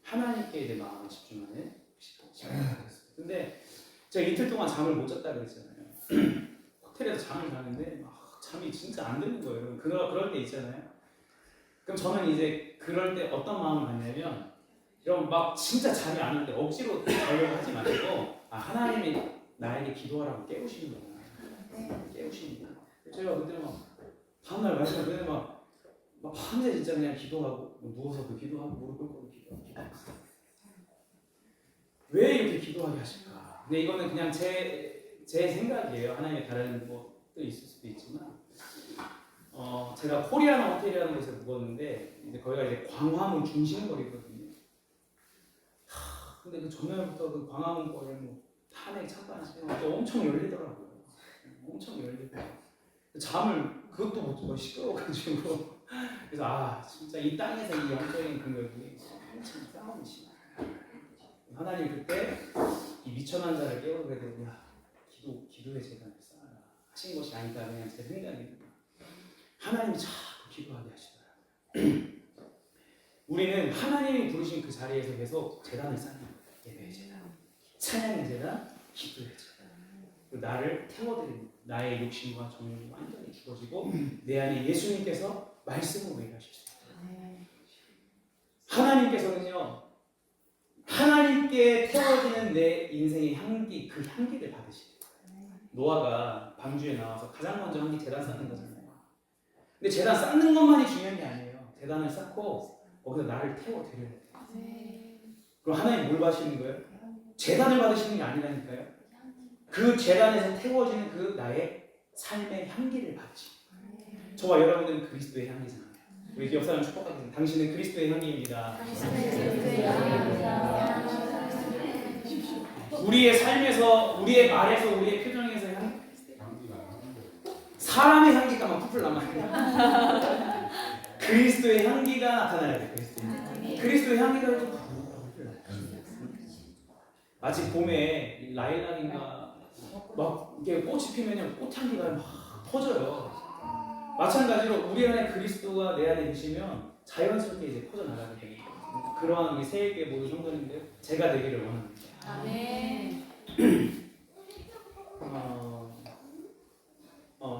하나님께 이제 마음을 집중하는 시간이 되었어요. 근데 제가 이틀 동안 잠을 못 잤다 그랬잖아요. 호텔에서 잠을 자는데 막 잠이 진짜 안 드는 거예요. 그럴 때 있잖아요. 그럼 저는 이제 그럴 때 어떤 마음을 갖냐면 여러분 막 진짜 잠이 안 오는데 억지로 자려고 하지 마시고 하나님이 나에게 기도하라고 깨우시는구나. 깨우시는구나. 제가 그때 막 다음날 말씀을 그때 막 밤새 진짜 그냥 기도하고 누워서 그 기도하고 무릎 꿇고 기도했어요. 왜 이렇게 기도하게 하실까? 근데 이거는 그냥 제 생각이에요. 하나님의 다른 뭐 뜻이 있을 수도 있지만 제가 코리아나 호텔이라는 곳에 묵었는데 이제 거기가 이제 광화문 중심거리거든요. 근데 그 전날부터 그 광화문 거리에 뭐 탄핵 찬반 또 엄청 열리더라고요. 엄청 열리고 잠을 그것도 못 자고 시끄러워가지고 그래서 진짜 이 땅에서 이 영적인 능력이 한참 싸움이 심해요. 하나님 그때 이 미천한 자를 깨우게 되고 기도의 재단을 쌓아라 하신 것이 아니다. 그냥 제 생각입니다. 하나님이 자꾸 기도하게 하시더라고요. 우리는 하나님이 부르신 그 자리에서 계속 재단을 쌓는 거예요. 예배의 재단, 찬양의 재단, 기도의 재단. 나를 태워드리는 나의 욕심과 정욕이 완전히 죽어지고 내 안에 예수님께서 말씀으로 일하실 수 있어요. 하나님께서는요, 하나님께 태워지는 내 인생의 향기, 그 향기를 받으시래요. 노아가 방주에 나와서 가장 먼저 한 게 재단 쌓는 거잖아요. 근데 재단 쌓는 것만이 중요한 게 아니에요. 재단을 쌓고 거기서 나를 태워드려야 돼요. 그럼 하나님 뭘 받으시는 거예요? 재단을 받으시는 게 아니라니까요. 그 재단에서 태워지는 그 나의 삶의 향기를 받으시는 거예요. 저와 여러분은 그리스도의 향기잖아요. 우리 옆 사람 축복하겠습니다. 당신은 그리스도의 향기입니다. 우리의 삶에서, 우리의 말에서, 우리의 표정에서 사람의 향기가 막 풀풀 남아요. 그리스도의 향기가 나타나야 돼요. 그리스도의 향기가 좀 마치 봄에 라일락인가 막 이게 꽃이 피면요 꽃향기가 막 퍼져요. 마찬가지로 우리 안에 그리스도가 내 안에 계시면 자연스럽게 이제 퍼져나가게 됩니다. 그러한 우리 세계 모든 성도님들 제가 되기를 원합니다. 아멘.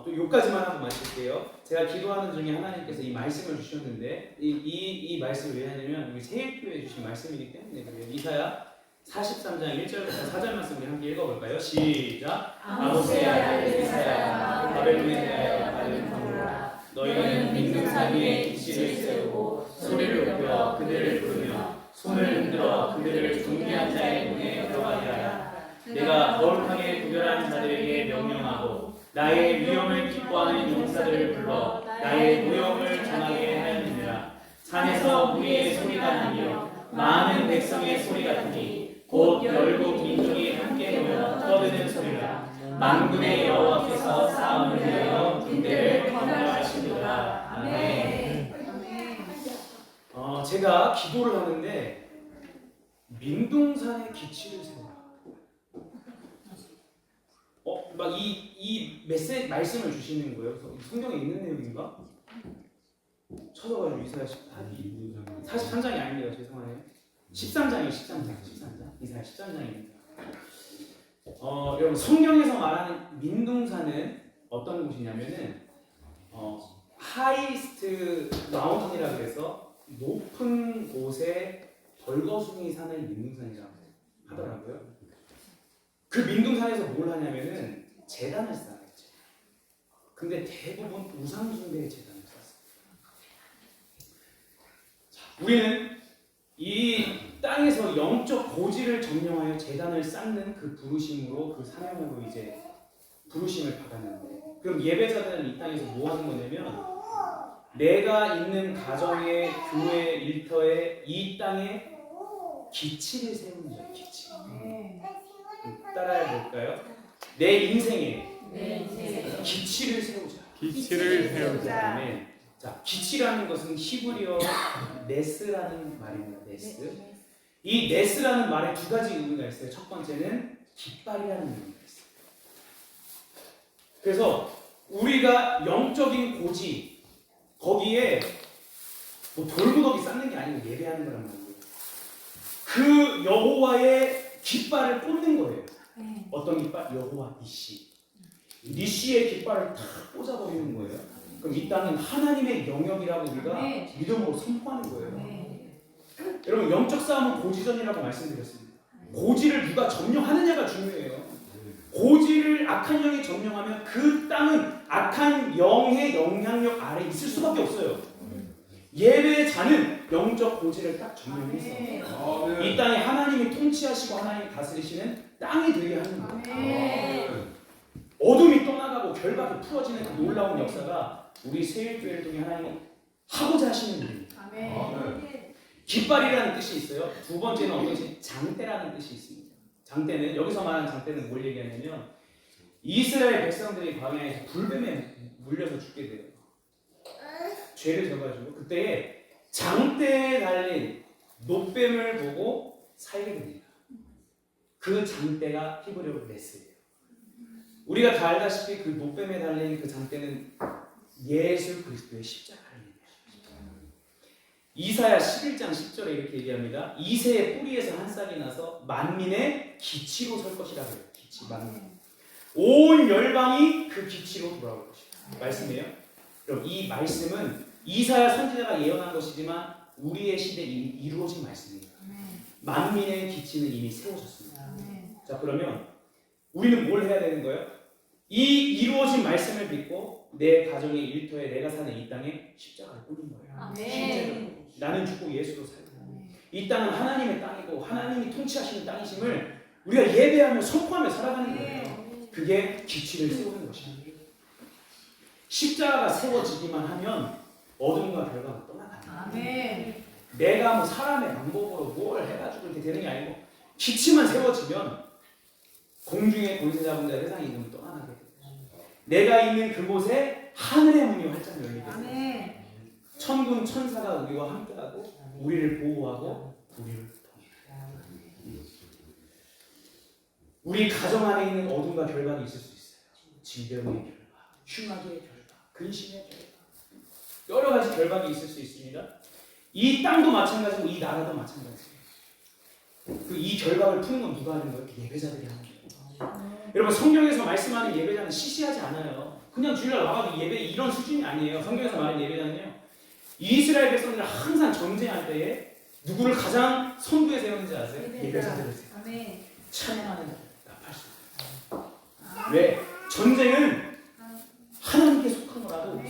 또 요까지만 하고 마칠게요. 제가 기도하는 중에 하나님께서 이 말씀을 주셨는데 이 말씀을 왜 하냐면 우리 세일교회에 주신 말씀이기 때문에 그래요. 이사야 43장 1절부터 4절 말씀 우리 함께 읽어볼까요? 시작. 아모스야 이사야 바벨론에 대하여 받은 경고라. 너희는 민둥산 위에 기치를 세우고 소리를 높여 그들을 부르며 손을 흔들어 그들을 존귀한 자의 문에 들어가게 하라. 내가 거룩하게 구별한 자들에게 명령하고 나의 위엄을 기뻐하는 용사들을 불러 나의 무용을 전하게 하였느니라. 산에서 무리의 소리가 들리며 많은 백성의 소리가 들리니 곧 열국 민족이 함께 모여 떠드는 소리라. 만군의 여호와께서 싸움을 위하여 군대를 건설하시리라. 아멘. 제가 기도를 하는데 민둥산에 기치를 세워라. 막 이 메시지 말씀을 주시는 거예요. 성경에 있는 내용인가? 찾아가지고 이사야 43장이 아닙니다. 죄송하네요. 13장이에요. 13장. 이사야 13장입니다. 여러분 성경에서 말하는 민둥산은 어떤 곳이냐면은 하이스트 마운틴이라 그래서 높은 곳에 벌거숭이 산을 민둥산이라고 하더라고요. 그 민둥산에서 뭘 하냐면은 제단을 쌓았죠. 근데 대부분 우상숭배의 제단을 쌓았어요. 우리는 이 땅에서 영적 고지를 점령하여 제단을 쌓는 그 부르심으로 그 사명으로 이제 부르심을 받았는데, 그럼 예배자들은 이 땅에서 뭐 하는 거냐면 내가 있는 가정의 교회 일터에 이 땅에 기치를 세우는 거예요. 기치. 따라해 볼까요? 내 인생에 기치를 세우자. 기치를 세우자. 네. 자, 기치라는 것은 히브리어 네스라는 말입니다. 네스. 이 네스라는 말에 두 가지 의미가 있어요. 첫 번째는 깃발이라는 의미가 있어요. 그래서 우리가 영적인 고지, 거기에 뭐 돌무더기 쌓는 게 아니고 예배하는 거란 말이에요. 그 여호와의 깃발을 꽂는 거예요. 어떤 깃발? 여호와 니시. 니시의 깃발을 다 꽂아버리는 거예요. 그럼 이 땅은 하나님의 영역이라고 우리가 믿음으로 선포하는 거예요. 여러분, 영적 싸움은 고지전이라고 말씀드렸습니다. 고지를 누가 점령하느냐가 중요해요. 고지를 악한 영이 점령하면 그 땅은 악한 영의 영향력 아래 있을 수밖에 없어요. 예배자는 영적 고지를 딱 점령해서 이 땅에 하나님이 통치하시고 하나님이 다스리시는 땅이 되게 하는 거예요. 어둠이 떠나가고 결박이 풀어지는 그 놀라운 역사가 우리 세일교회를 통해 하나님이 하고자 하시는 일입니다. 깃발이라는 뜻이 있어요. 두 번째는 어떤 뜻이 장대라는 뜻이 있습니다. 장대는 여기서 말하는 장대는 뭘 얘기하냐면 이스라엘 백성들이 광야에서 불뱀에 물려서 죽게 돼요. 죄를 져가지고 그때 장대에 달린 노뱀을 보고 살게 됩니다. 그 장대가 히브리어로 메스예요. 우리가 다 알다시피 그 노뱀에 달린 그 장대는 예수 그리스도의 십자가를 얘기합니다. 이사야 11장 10절에 이렇게 얘기합니다. 이새의 뿌리에서 한 싹이 나서 만민의 기치로 설 것이라고 해요. 기치, 만민. 온 열방이 그 기치로 돌아올 것이다. 말씀이에요. 그럼 이 말씀은 이사야 선지자가 예언한 것이지만 우리의 시대에 이미 이루어진 말씀입니다. 만민의 기치는 이미 세워졌습니다. 자, 그러면 우리는 뭘 해야 되는 거예요? 이 이루어진 말씀을 믿고 내 가정의 일터에 내가 사는 이 땅에 십자가를 꽂는 거예요. 실제로 나는 죽고 예수로 살고 이 땅은 하나님의 땅이고 하나님이 통치하시는 땅이심을 우리가 예배하며 선포하며 살아가는 거예요. 그게 기치를 세우는 것입니다. 십자가가 세워지기만 하면 어둠과 결과가 떠나갑니다. 내가 뭐 사람의 방법으로 뭘 해가지고 이렇게 되는 게 아니고 기치만 세워지면 공중의 권세 잡은 자 세상의 이름을 떠나게 돼요. 내가 있는 그곳에 하늘의 문이 활짝 열리게 돼요. 천군 천사가 우리와 함께하고 우리를 보호하고 우리를 통해. 우리 가정 안에 있는 어둠과 결박이 있을 수 있어요. 질병의 결박, 흉악의 결박, 근심의 결박, 여러 가지 결박이 있을 수 있습니다. 이 땅도 마찬가지고 이 나라도 마찬가지예요. 이 결박을 푸는 건 누가 하는 거예요? 예배자들이 하는 거예요. 여러분 성경에서 말씀하는 예배자는 시시하지 않아요. 그냥 주일날 와가지고 예배 이런 수준이 아니에요. 성경에서 말하는 예배자는요. 이스라엘 백성들은 항상 전쟁할 때에 누구를 가장 선두에 세우는지 아세요? 예배자들을 세워요. 찬양하는 자들, 나팔 수. 왜? 전쟁은 하나님께 속한 거라도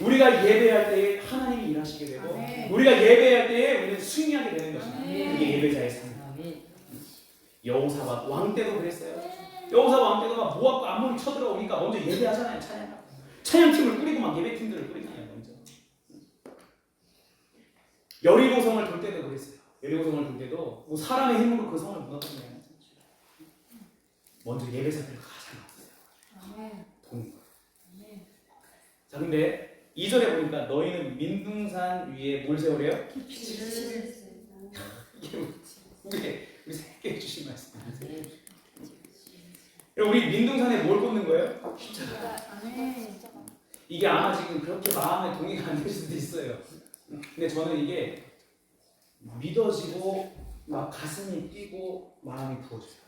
우리가 예배할 때에 하나님이 일하시게 되고 우리가 예배할 때에 우리는 승리하게 되는 것입니다. 그게 예배자의 삶입니다. 여호사밧 왕 때도 그랬어요. 여호사밧 왕 때도 막 모압과 암몬이 쳐들어오니까 먼저 예배하잖아요. 찬양팀을 꾸리고 막 예배팀들을 꾸리잖아요. 먼저 여리고성을 돌 때도 그랬어요. 여리고성을 돌 때도 뭐 사람의 힘으로 그 성을 무너뜨린 게 아니죠. 먼저 예배자들을 가져놨어요. 돈. 자, 근데 2절에 보니까 너희는 민둥산 위에 뭘 세우래요? 이게 우리 새끼 주신 말씀이에요. 우리 민둥산에 뭘 꽂는 거예요? 십자가. 이게 아마 지금 그렇게 마음에 동의가 안 될 수도 있어요. 근데 저는 이게 믿어지고 막 가슴이 뛰고 마음이 부어져요.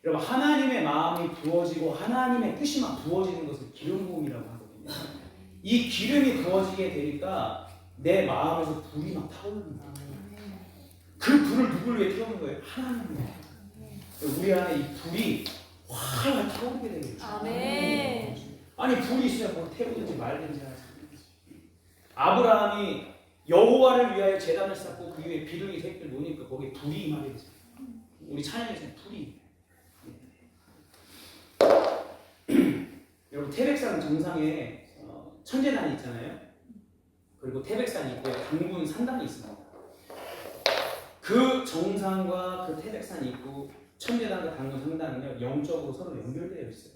여러분 하나님의 마음이 부어지고 하나님의 뜻이 막 부어지는 것을 기름 부음이라고 하거든요. 이 기름이 부어지게 되니까 내 마음에서 불이 막 타오릅니다. 그 불을 누구를 위해 태우는 거예요? 하나님을 위해. 우리 안에 이 불이 활활 타오르게 되겠죠. 아니 불이 있어야 뭐 태우든지 말든지 하지. 아브라함이 여호와를 위하여 제단을 쌓고 그 위에 비둘기 새끼를 놓으니까 거기에 불이 임하게 되죠. 우리 찬양에서는 불이. 여러분 태백산 정상에 천재단이 있잖아요. 그리고 태백산 입구에 당군 산당이 있습니다. 그 정상과 그 태백산 입구 천재단과 당군 산당은요 영적으로 서로 연결되어 있어요.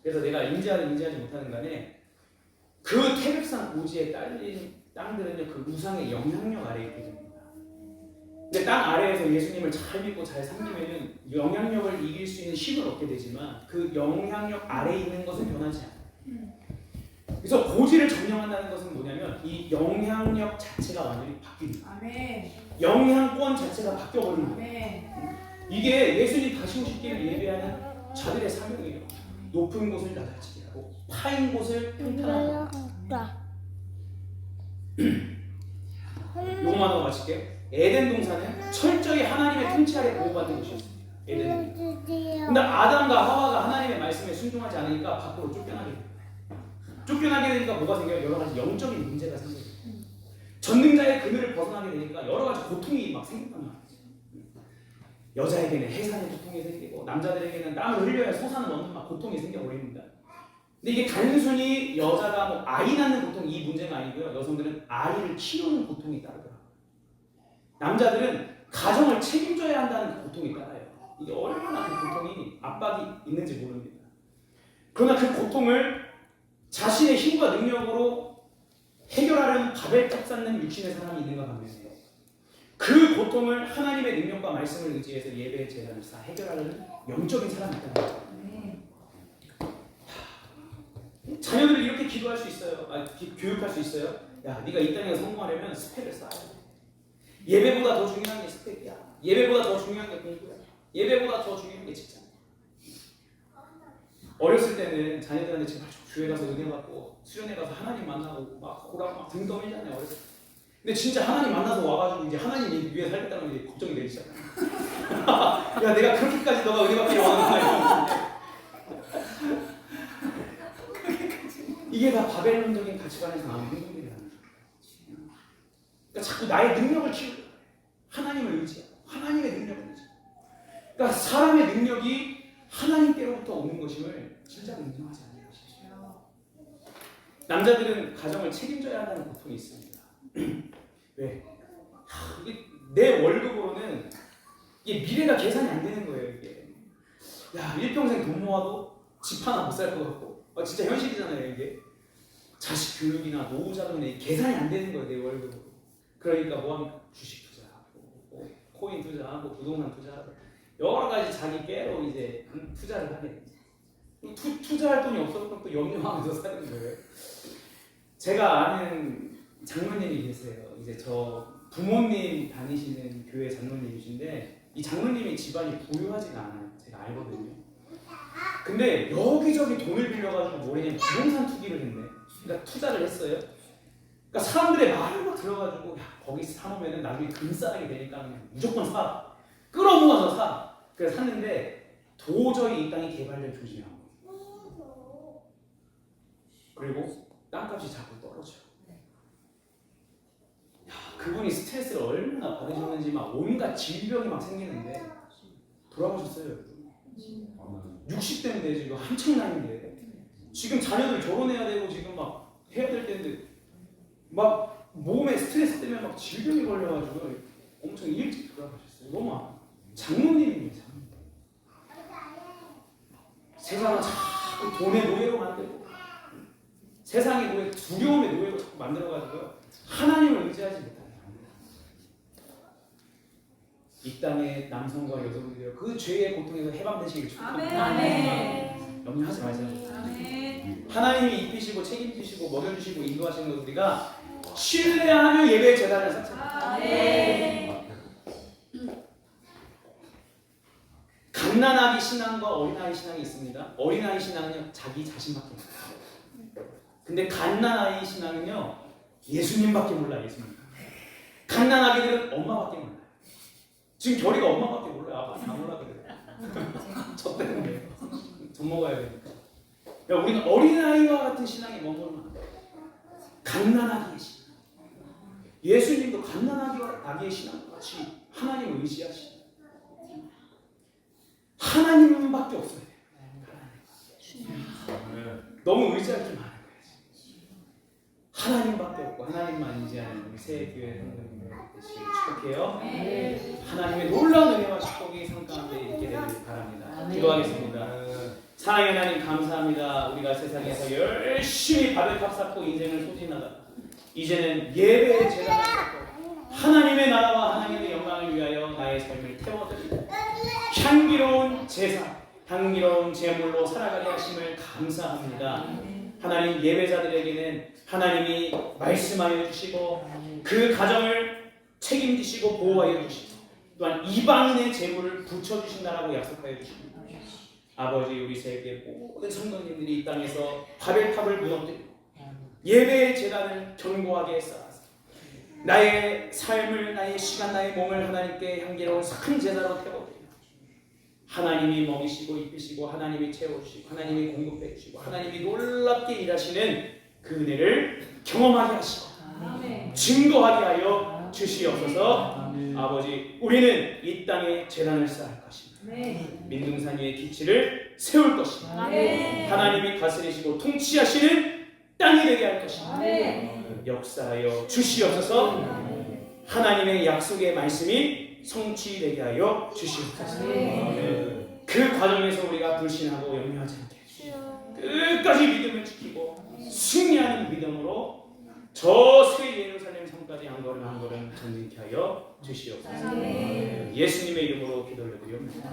그래서 내가 인지하지 못하는 간에 그 태백산 고지에 딸린 땅들은요 그 우상의 영향력 아래에 있게 됩니다. 근데 땅 아래에서 예수님을 잘 믿고 잘 섬기면은 영향력을 이길 수 있는 힘을 얻게 되지만 그 영향력 아래에 있는 것은 변하지 않아요. 그래서 고지를 점령한다는 것은 뭐냐면 이 영향력 자체가 완전히 바뀝니다. 영향권 자체가 바뀌어버립니다. 이게 예수님 다시 오실 길을 예배하는 자들의 사명이에요. 높은 곳을 낮아지게 하고 파인 곳을 평탄하게 하고 요거만 하고 마칠게요. 에덴 동산은 철저히 하나님의 통치 아래 보호받는 곳이었습니다. 에덴 동산. 근데 아담과 하와가 하나님의 말씀에 순종하지 않으니까 밖으로 쫓겨나게 돼요. 쫓겨나게 되니까 뭐가 생겨요? 여러 가지 영적인 문제가 생겨요. 전능자의 그늘을 벗어나게 되니까 여러 가지 고통이 막 생긴단 말이에요. 여자에게는 해산의 고통이 생기고 남자들에게는 땀을 흘려야 솟아는 얻는 막 고통이 생겨버립니다. 근데 이게 단순히 여자가 뭐 아이 낳는 고통 이 문제가 아니고요. 여성들은 아이를 키우는 고통이 따르더라고요. 남자들은 가정을 책임져야 한다는 그 고통이 따라요. 이게 얼마나 그 고통이 압박이 있는지 모릅니다. 그러나 그 고통을 자신의 힘과 능력으로 해결하려는 바벨탑 쌓는 육신의 사람이 있는가 반면에 그 고통을 하나님의 능력과 말씀을 의지해서 예배의 재단을 쌓아 해결하려는 영적인 사람이 있다는 거죠. 자녀들을 이렇게 기도할 수 있어요. 교육할 수 있어요. 야, 네가 이 땅에 성공하려면 스펙을 쌓아야 돼. 예배보다 더 중요한 게 스펙이야. 예배보다 더 중요한 게 공부야. 예배보다 더 중요한 게 직장이야. 어렸을 때는 자녀들한테 제발 교회 가서 은혜 받고 수련회 가서 하나님 만나고 막 고라고 막 등 떠밀잖아요. 어렸을 때. 근데 진짜 하나님 만나서 와가지고 이제 하나님 위에 살겠다는 게 걱정이 되기 시작해요. 야, 내가 그렇게까지 너가 은혜 받기를 원하는 거야. 이게 다 바벨론적인 가치관에서 나오는 행동들이라는 거예요. 그러니까 자꾸 나의 능력을 키우고 하나님을 의지하고 하나님의 능력을 의지하고 그러니까 사람의 능력이 하나님께로부터 오는 것임을 진짜로 인정하지 않는 것이죠. 남자들은 가정을 책임져야 한다는 고통이 있습니다. 왜? 이게 내 월급으로는 이게 미래가 계산이 안 되는 거예요. 이게 야, 일평생 돈 모아도 집 하나 못 살 것 같고 진짜 현실이잖아요. 이게 자식 교육이나 노후 자금에 계산이 안 되는 거예요. 내 월급으로. 그러니까 뭐합니까? 주식 투자하고 코인 투자하고 부동산 투자하고 여러 가지 자기 깨로 이제 투자를 하게 됩니다. 투자할 돈이 없어서 또 염려하면서 사는 거예요. 제가 아는 장로님이 계세요. 이제 저 부모님 다니시는 교회 장로님이신데 이 장로님이 집안이 부유하지가 않아요. 제가 알거든요. 근데 여기저기 돈을 빌려가지고 뭐냐면 부동산 투기를 했네. 그러니까 투자를 했어요. 그러니까 사람들의 말을 들어가지고 야, 거기 사놓으면 나중에 금싸게 되니까 그냥 무조건 사. 끌어모아서 사. 그래서 샀는데 도저히 이 땅이 개발될 조짐이 안 보여요. 그리고 땅값이 자꾸 떨어져요. 야, 그분이 스트레스를 얼마나 받으셨는지 막 온갖 질병이 막 생기는데 돌아가셨어요. 60대인데 지금 한창 나이인데 지금 자녀들 결혼해야 되고 지금 막 해야 될 때인데 막 몸에 스트레스 때문에 막 질병이 걸려가지고 엄청 일찍 돌아가셨어요. 너무 장모님입니다. 세상을 자꾸 돈의 노예로 만들고 세상의 노예, 두려움의 노예로 자꾸 만들어가지고 하나님을 의지하지 못하게 합니다. 이 땅의 남성과 여성들이요 그 죄의 고통에서 해방되시길 축복합니다. 아멘. 염려하지 마세요. 아멘. 하나님이 입히시고 책임지시고 먹여주시고 인도하시는 것 우리가 신뢰하며 예배의 제단을 쌓습니다. 아멘. 갓난아기 신앙과 어린아이 신앙이 있습니다. 어린아이 신앙은요 자기 자신밖에 몰라요. 근데 갓난아이 신앙은요 예수님밖에 몰라. 예수님. 갓난아기들은 엄마밖에 몰라요. 지금 결이가 엄마밖에 몰라요. 아빠는 다 몰라 그래요. 저 때문에 젖 먹어야 되니까. 야, 우리는 어린아이와 같은 신앙에 머무르면 안 돼요. 갓난아기의 신앙. 예수님도 갓난아기와 아기의 신앙과 같이 하나님을 의지하시고 하나님밖에 없어요. 너무 의지할 게 많은 거예요. 하나님밖에 없고 하나님만 의지하는 우리 새 교회 성도님들 되시길 축복해요. 하나님의 놀라운 은혜와 축복이 삶 가운데 있게 되길 바랍니다. 기도하겠습니다. 사랑의 하나님 감사합니다. 우리가 세상에서 열심히 바벨탑 쌓고 인생을 소진하다 이제는 예배의 제단을 쌓고 하나님의 나라와 하나님의 영광을 위하여 나의 삶을 태워드리고 향기로운 제사, 향기로운 제물로 살아가게 하심을 감사합니다. 하나님 예배자들에게는 하나님이 말씀하여 주시고 그 가정을 책임지시고 보호하여 주시고 또한 이방인의 제물을 붙여주신다라고 약속하여 주십니다. 아버지 우리 세계 모든 성도님들이 이 땅에서 바벨탑을 무너뜨리고 예배의 제단을 견고하게 쌓아서 나의 삶을, 나의 시간, 나의 몸을 하나님께 향기로운 큰 제사로 태워드려 하나님이 먹이시고 입히시고 하나님이 채워주시고 하나님이 공급해 주시고 하나님이 놀랍게 일하시는 그 은혜를 경험하게 하시고 증거하게 하여 주시옵소서. 아버지, 우리는 이 땅에 재단을 쌓을 것입니다. 민둥산 위에 기치를 세울 것입니다. 하나님이 다스리시고 통치하시는 땅이 되게 할 것입니다. 역사하여 주시옵소서. 하나님의 약속의 말씀이 성취되게 하여 주시옵소서. 그 과정에서 우리가 불신하고 염려하지 않게 해주시고 끝까지 믿음을 지키고 승리하는 믿음으로 저 새 예루살렘 성까지 한 걸음 한 걸음 전진케 하여 주시옵소서. 예수님의 이름으로 기도를 드립니다.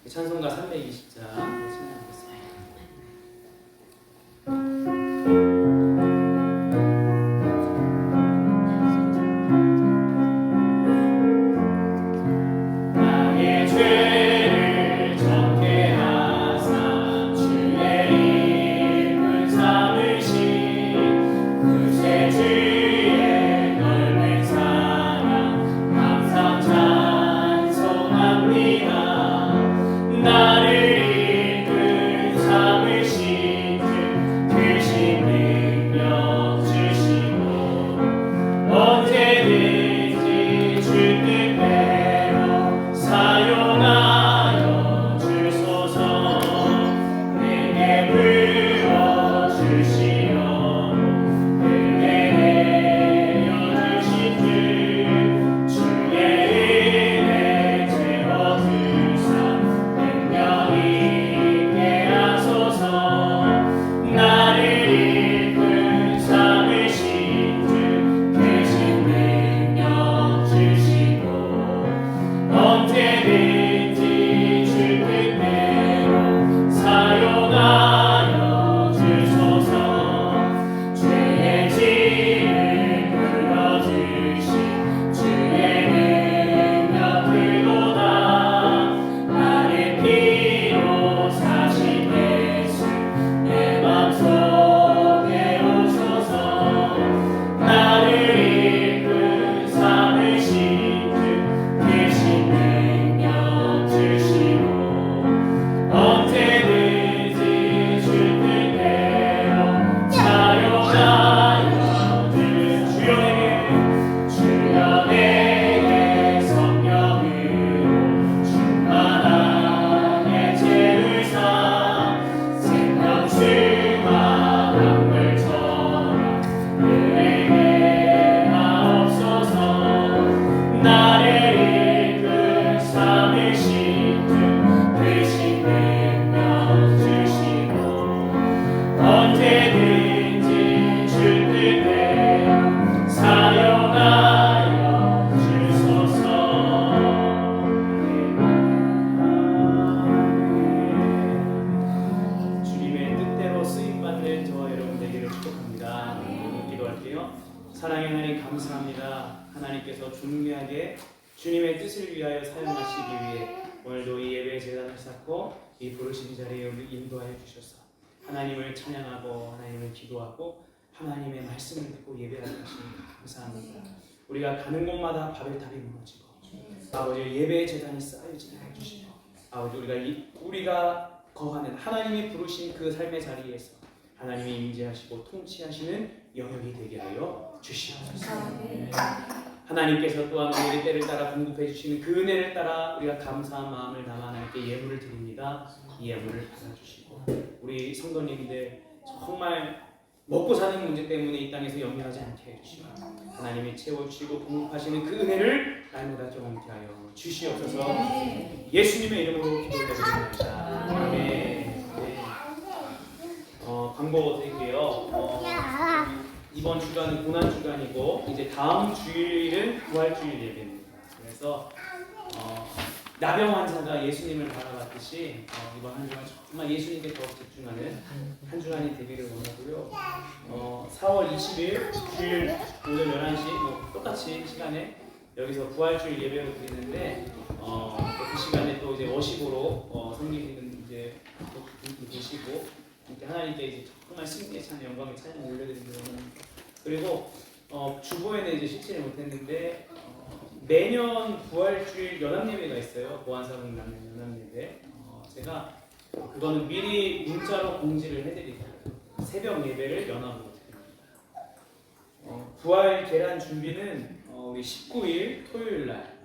찬송가 320장 찬양하겠습니다. 나의 죄를 적게 하사 주의 이름을 삼으신 그새 주의 넓은 사랑 항상 찬송합니다. 나를 이끌 삼으신 주 크신 능력 주시고 언제든지 주 뜻대로 사용하여 주소서. 내게 부어주시오 은혜 내려주신 주 주의 은혜 채워주사 능력 있게 하소서. 나를 이끌 삼으신 주 크신 능력 주시고 언제든지 주 뜻대로 사용하여 주소서. 죄의 짐을 풀어주신 주의 능력 크도다. 나의 피로 사신 예수 내 맘속에 오소서. 나를 이끌 삼으신 주 크신 능력 주시고 언제든지 주 뜻대로 사용하여 주여 내게 성령으로 충만하게 채우사 생명 충만한 물처럼 은혜게 하옵소서. 나를 이끌 삼으신 주 크신 능력 주시고 언제든지 주 뜻대로 사용하여 주소서. 주님의 뜻대로 쓰임받는 저와 여러분 되기를 축복합니다. 기도할게요. 사랑의 하나님 감사합니다. 하나님께서 중요하게 주님의 뜻을 위하여 사용하시기 위해 오늘도 이 예배 제단을 쌓고 이 부르신 자리에 인도하여 주셔서 하나님을 찬양하고 하나님을 기도하고 하나님의 말씀을 듣고 예배하는 것입니다. 감사합니다. 우리가 가는 곳마다 바벨탑이 무너지고 아버지 예배의 제단이 쌓여지게 해주시고 아버지 우리가 거하는 하나님이 부르신 그 삶의 자리에서 하나님이 임재하시고 통치하시는 영역이 되게 하여 주시옵소서. 하나님께서 또한 우리의 때를 따라 공급해 주시는 그 은혜를 따라 우리가 감사한 마음을 담아 하나님께 예물을 드립니다. 이 예물을 받아주시고 우리 성도님들 정말 먹고 사는 문제 때문에 이 땅에서 염려하지 않게 해주시고 하나님이 채워주시고 공급하시는 그 은혜를 날마다 경험케 하여 주시옵소서. 예수님의 이름으로 기도드립니다. 아멘. 네. 광고 드릴게요. 이번 주간은 고난 주간이고 이제 다음 주일은 부활주일 예배입니다. 그래서 나병 환자가 예수님을 바라봤듯이 이번 한 주간 정말 예수님께 더 집중하는 한 주간이 되기를 원하고요. 4월 20일 주일 오전 11시 똑같이 시간에 여기서 부활주일 예배를 드리는데 그 시간에 또 이제 워십으로 성기는 이제 계시고 하나님께 이제 정말 승리의 찬 영광의 찬양을 올려드리기 원합니다. 그리고 주보에는 이제 실천을 못했는데 매년 부활주일 연합예배가 있어요. 보안사분 연합예배. 제가 그거는 미리 문자로 공지를 해드릴게요. 새벽 예배를 연합으로 드립니다. 부활 계란 준비는 우리 19일 토요일 날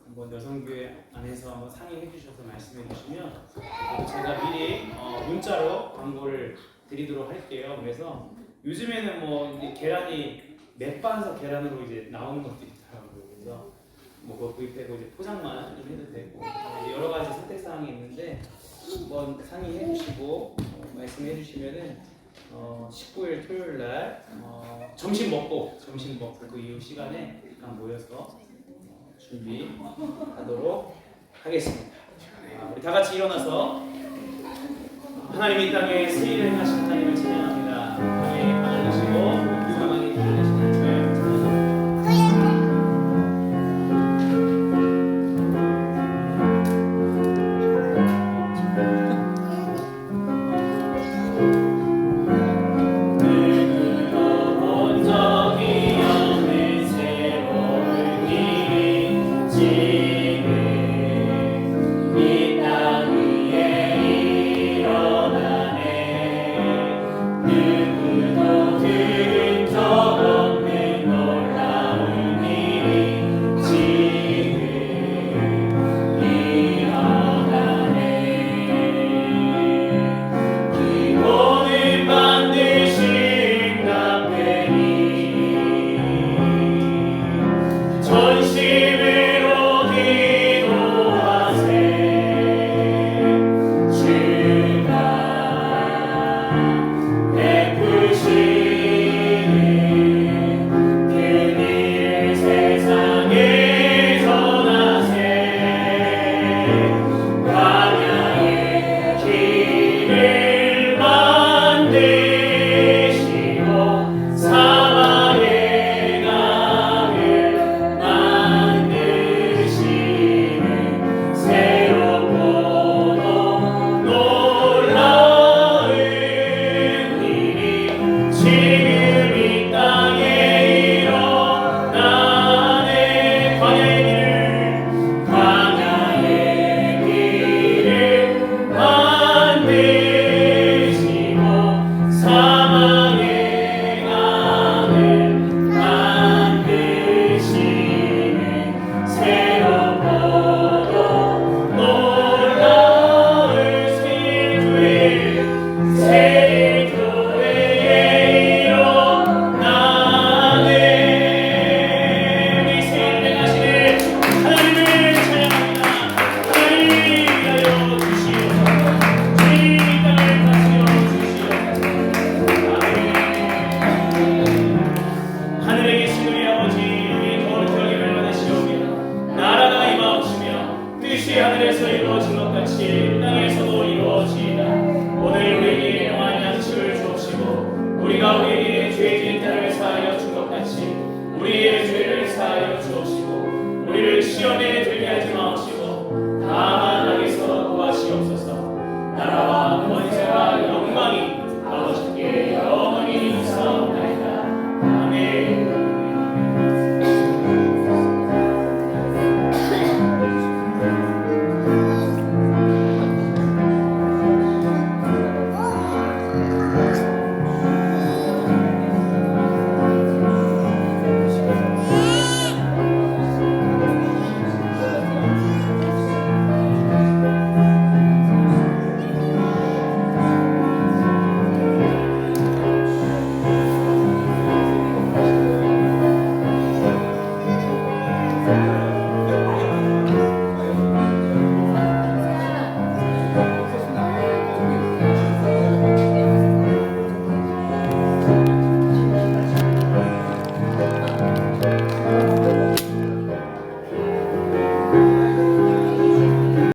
한번 여성교회 안에서 한번 상의해 주셔서 말씀해 주시면 제가 미리 문자로 광고를 드리도록 할게요. 그래서 요즘에는 뭐 이제 계란이 맥반석 계란으로 이제 나오는 것도 있더라고요. 그래서 뭐 그거 구입하고 이제 포장만 좀 해도 되고 이제 여러 가지 선택 사항이 있는데 한번 상의해 주시고 말씀해 주시면은 19일 토요일 날 점심 먹고 그 이후 시간에 잠깐 모여서 준비하도록 하겠습니다. 우리 다 같이 일어나서 하나님이 이 땅에 새 일을 행하신 하나님을 찬양합니다. 땅에 가져주시고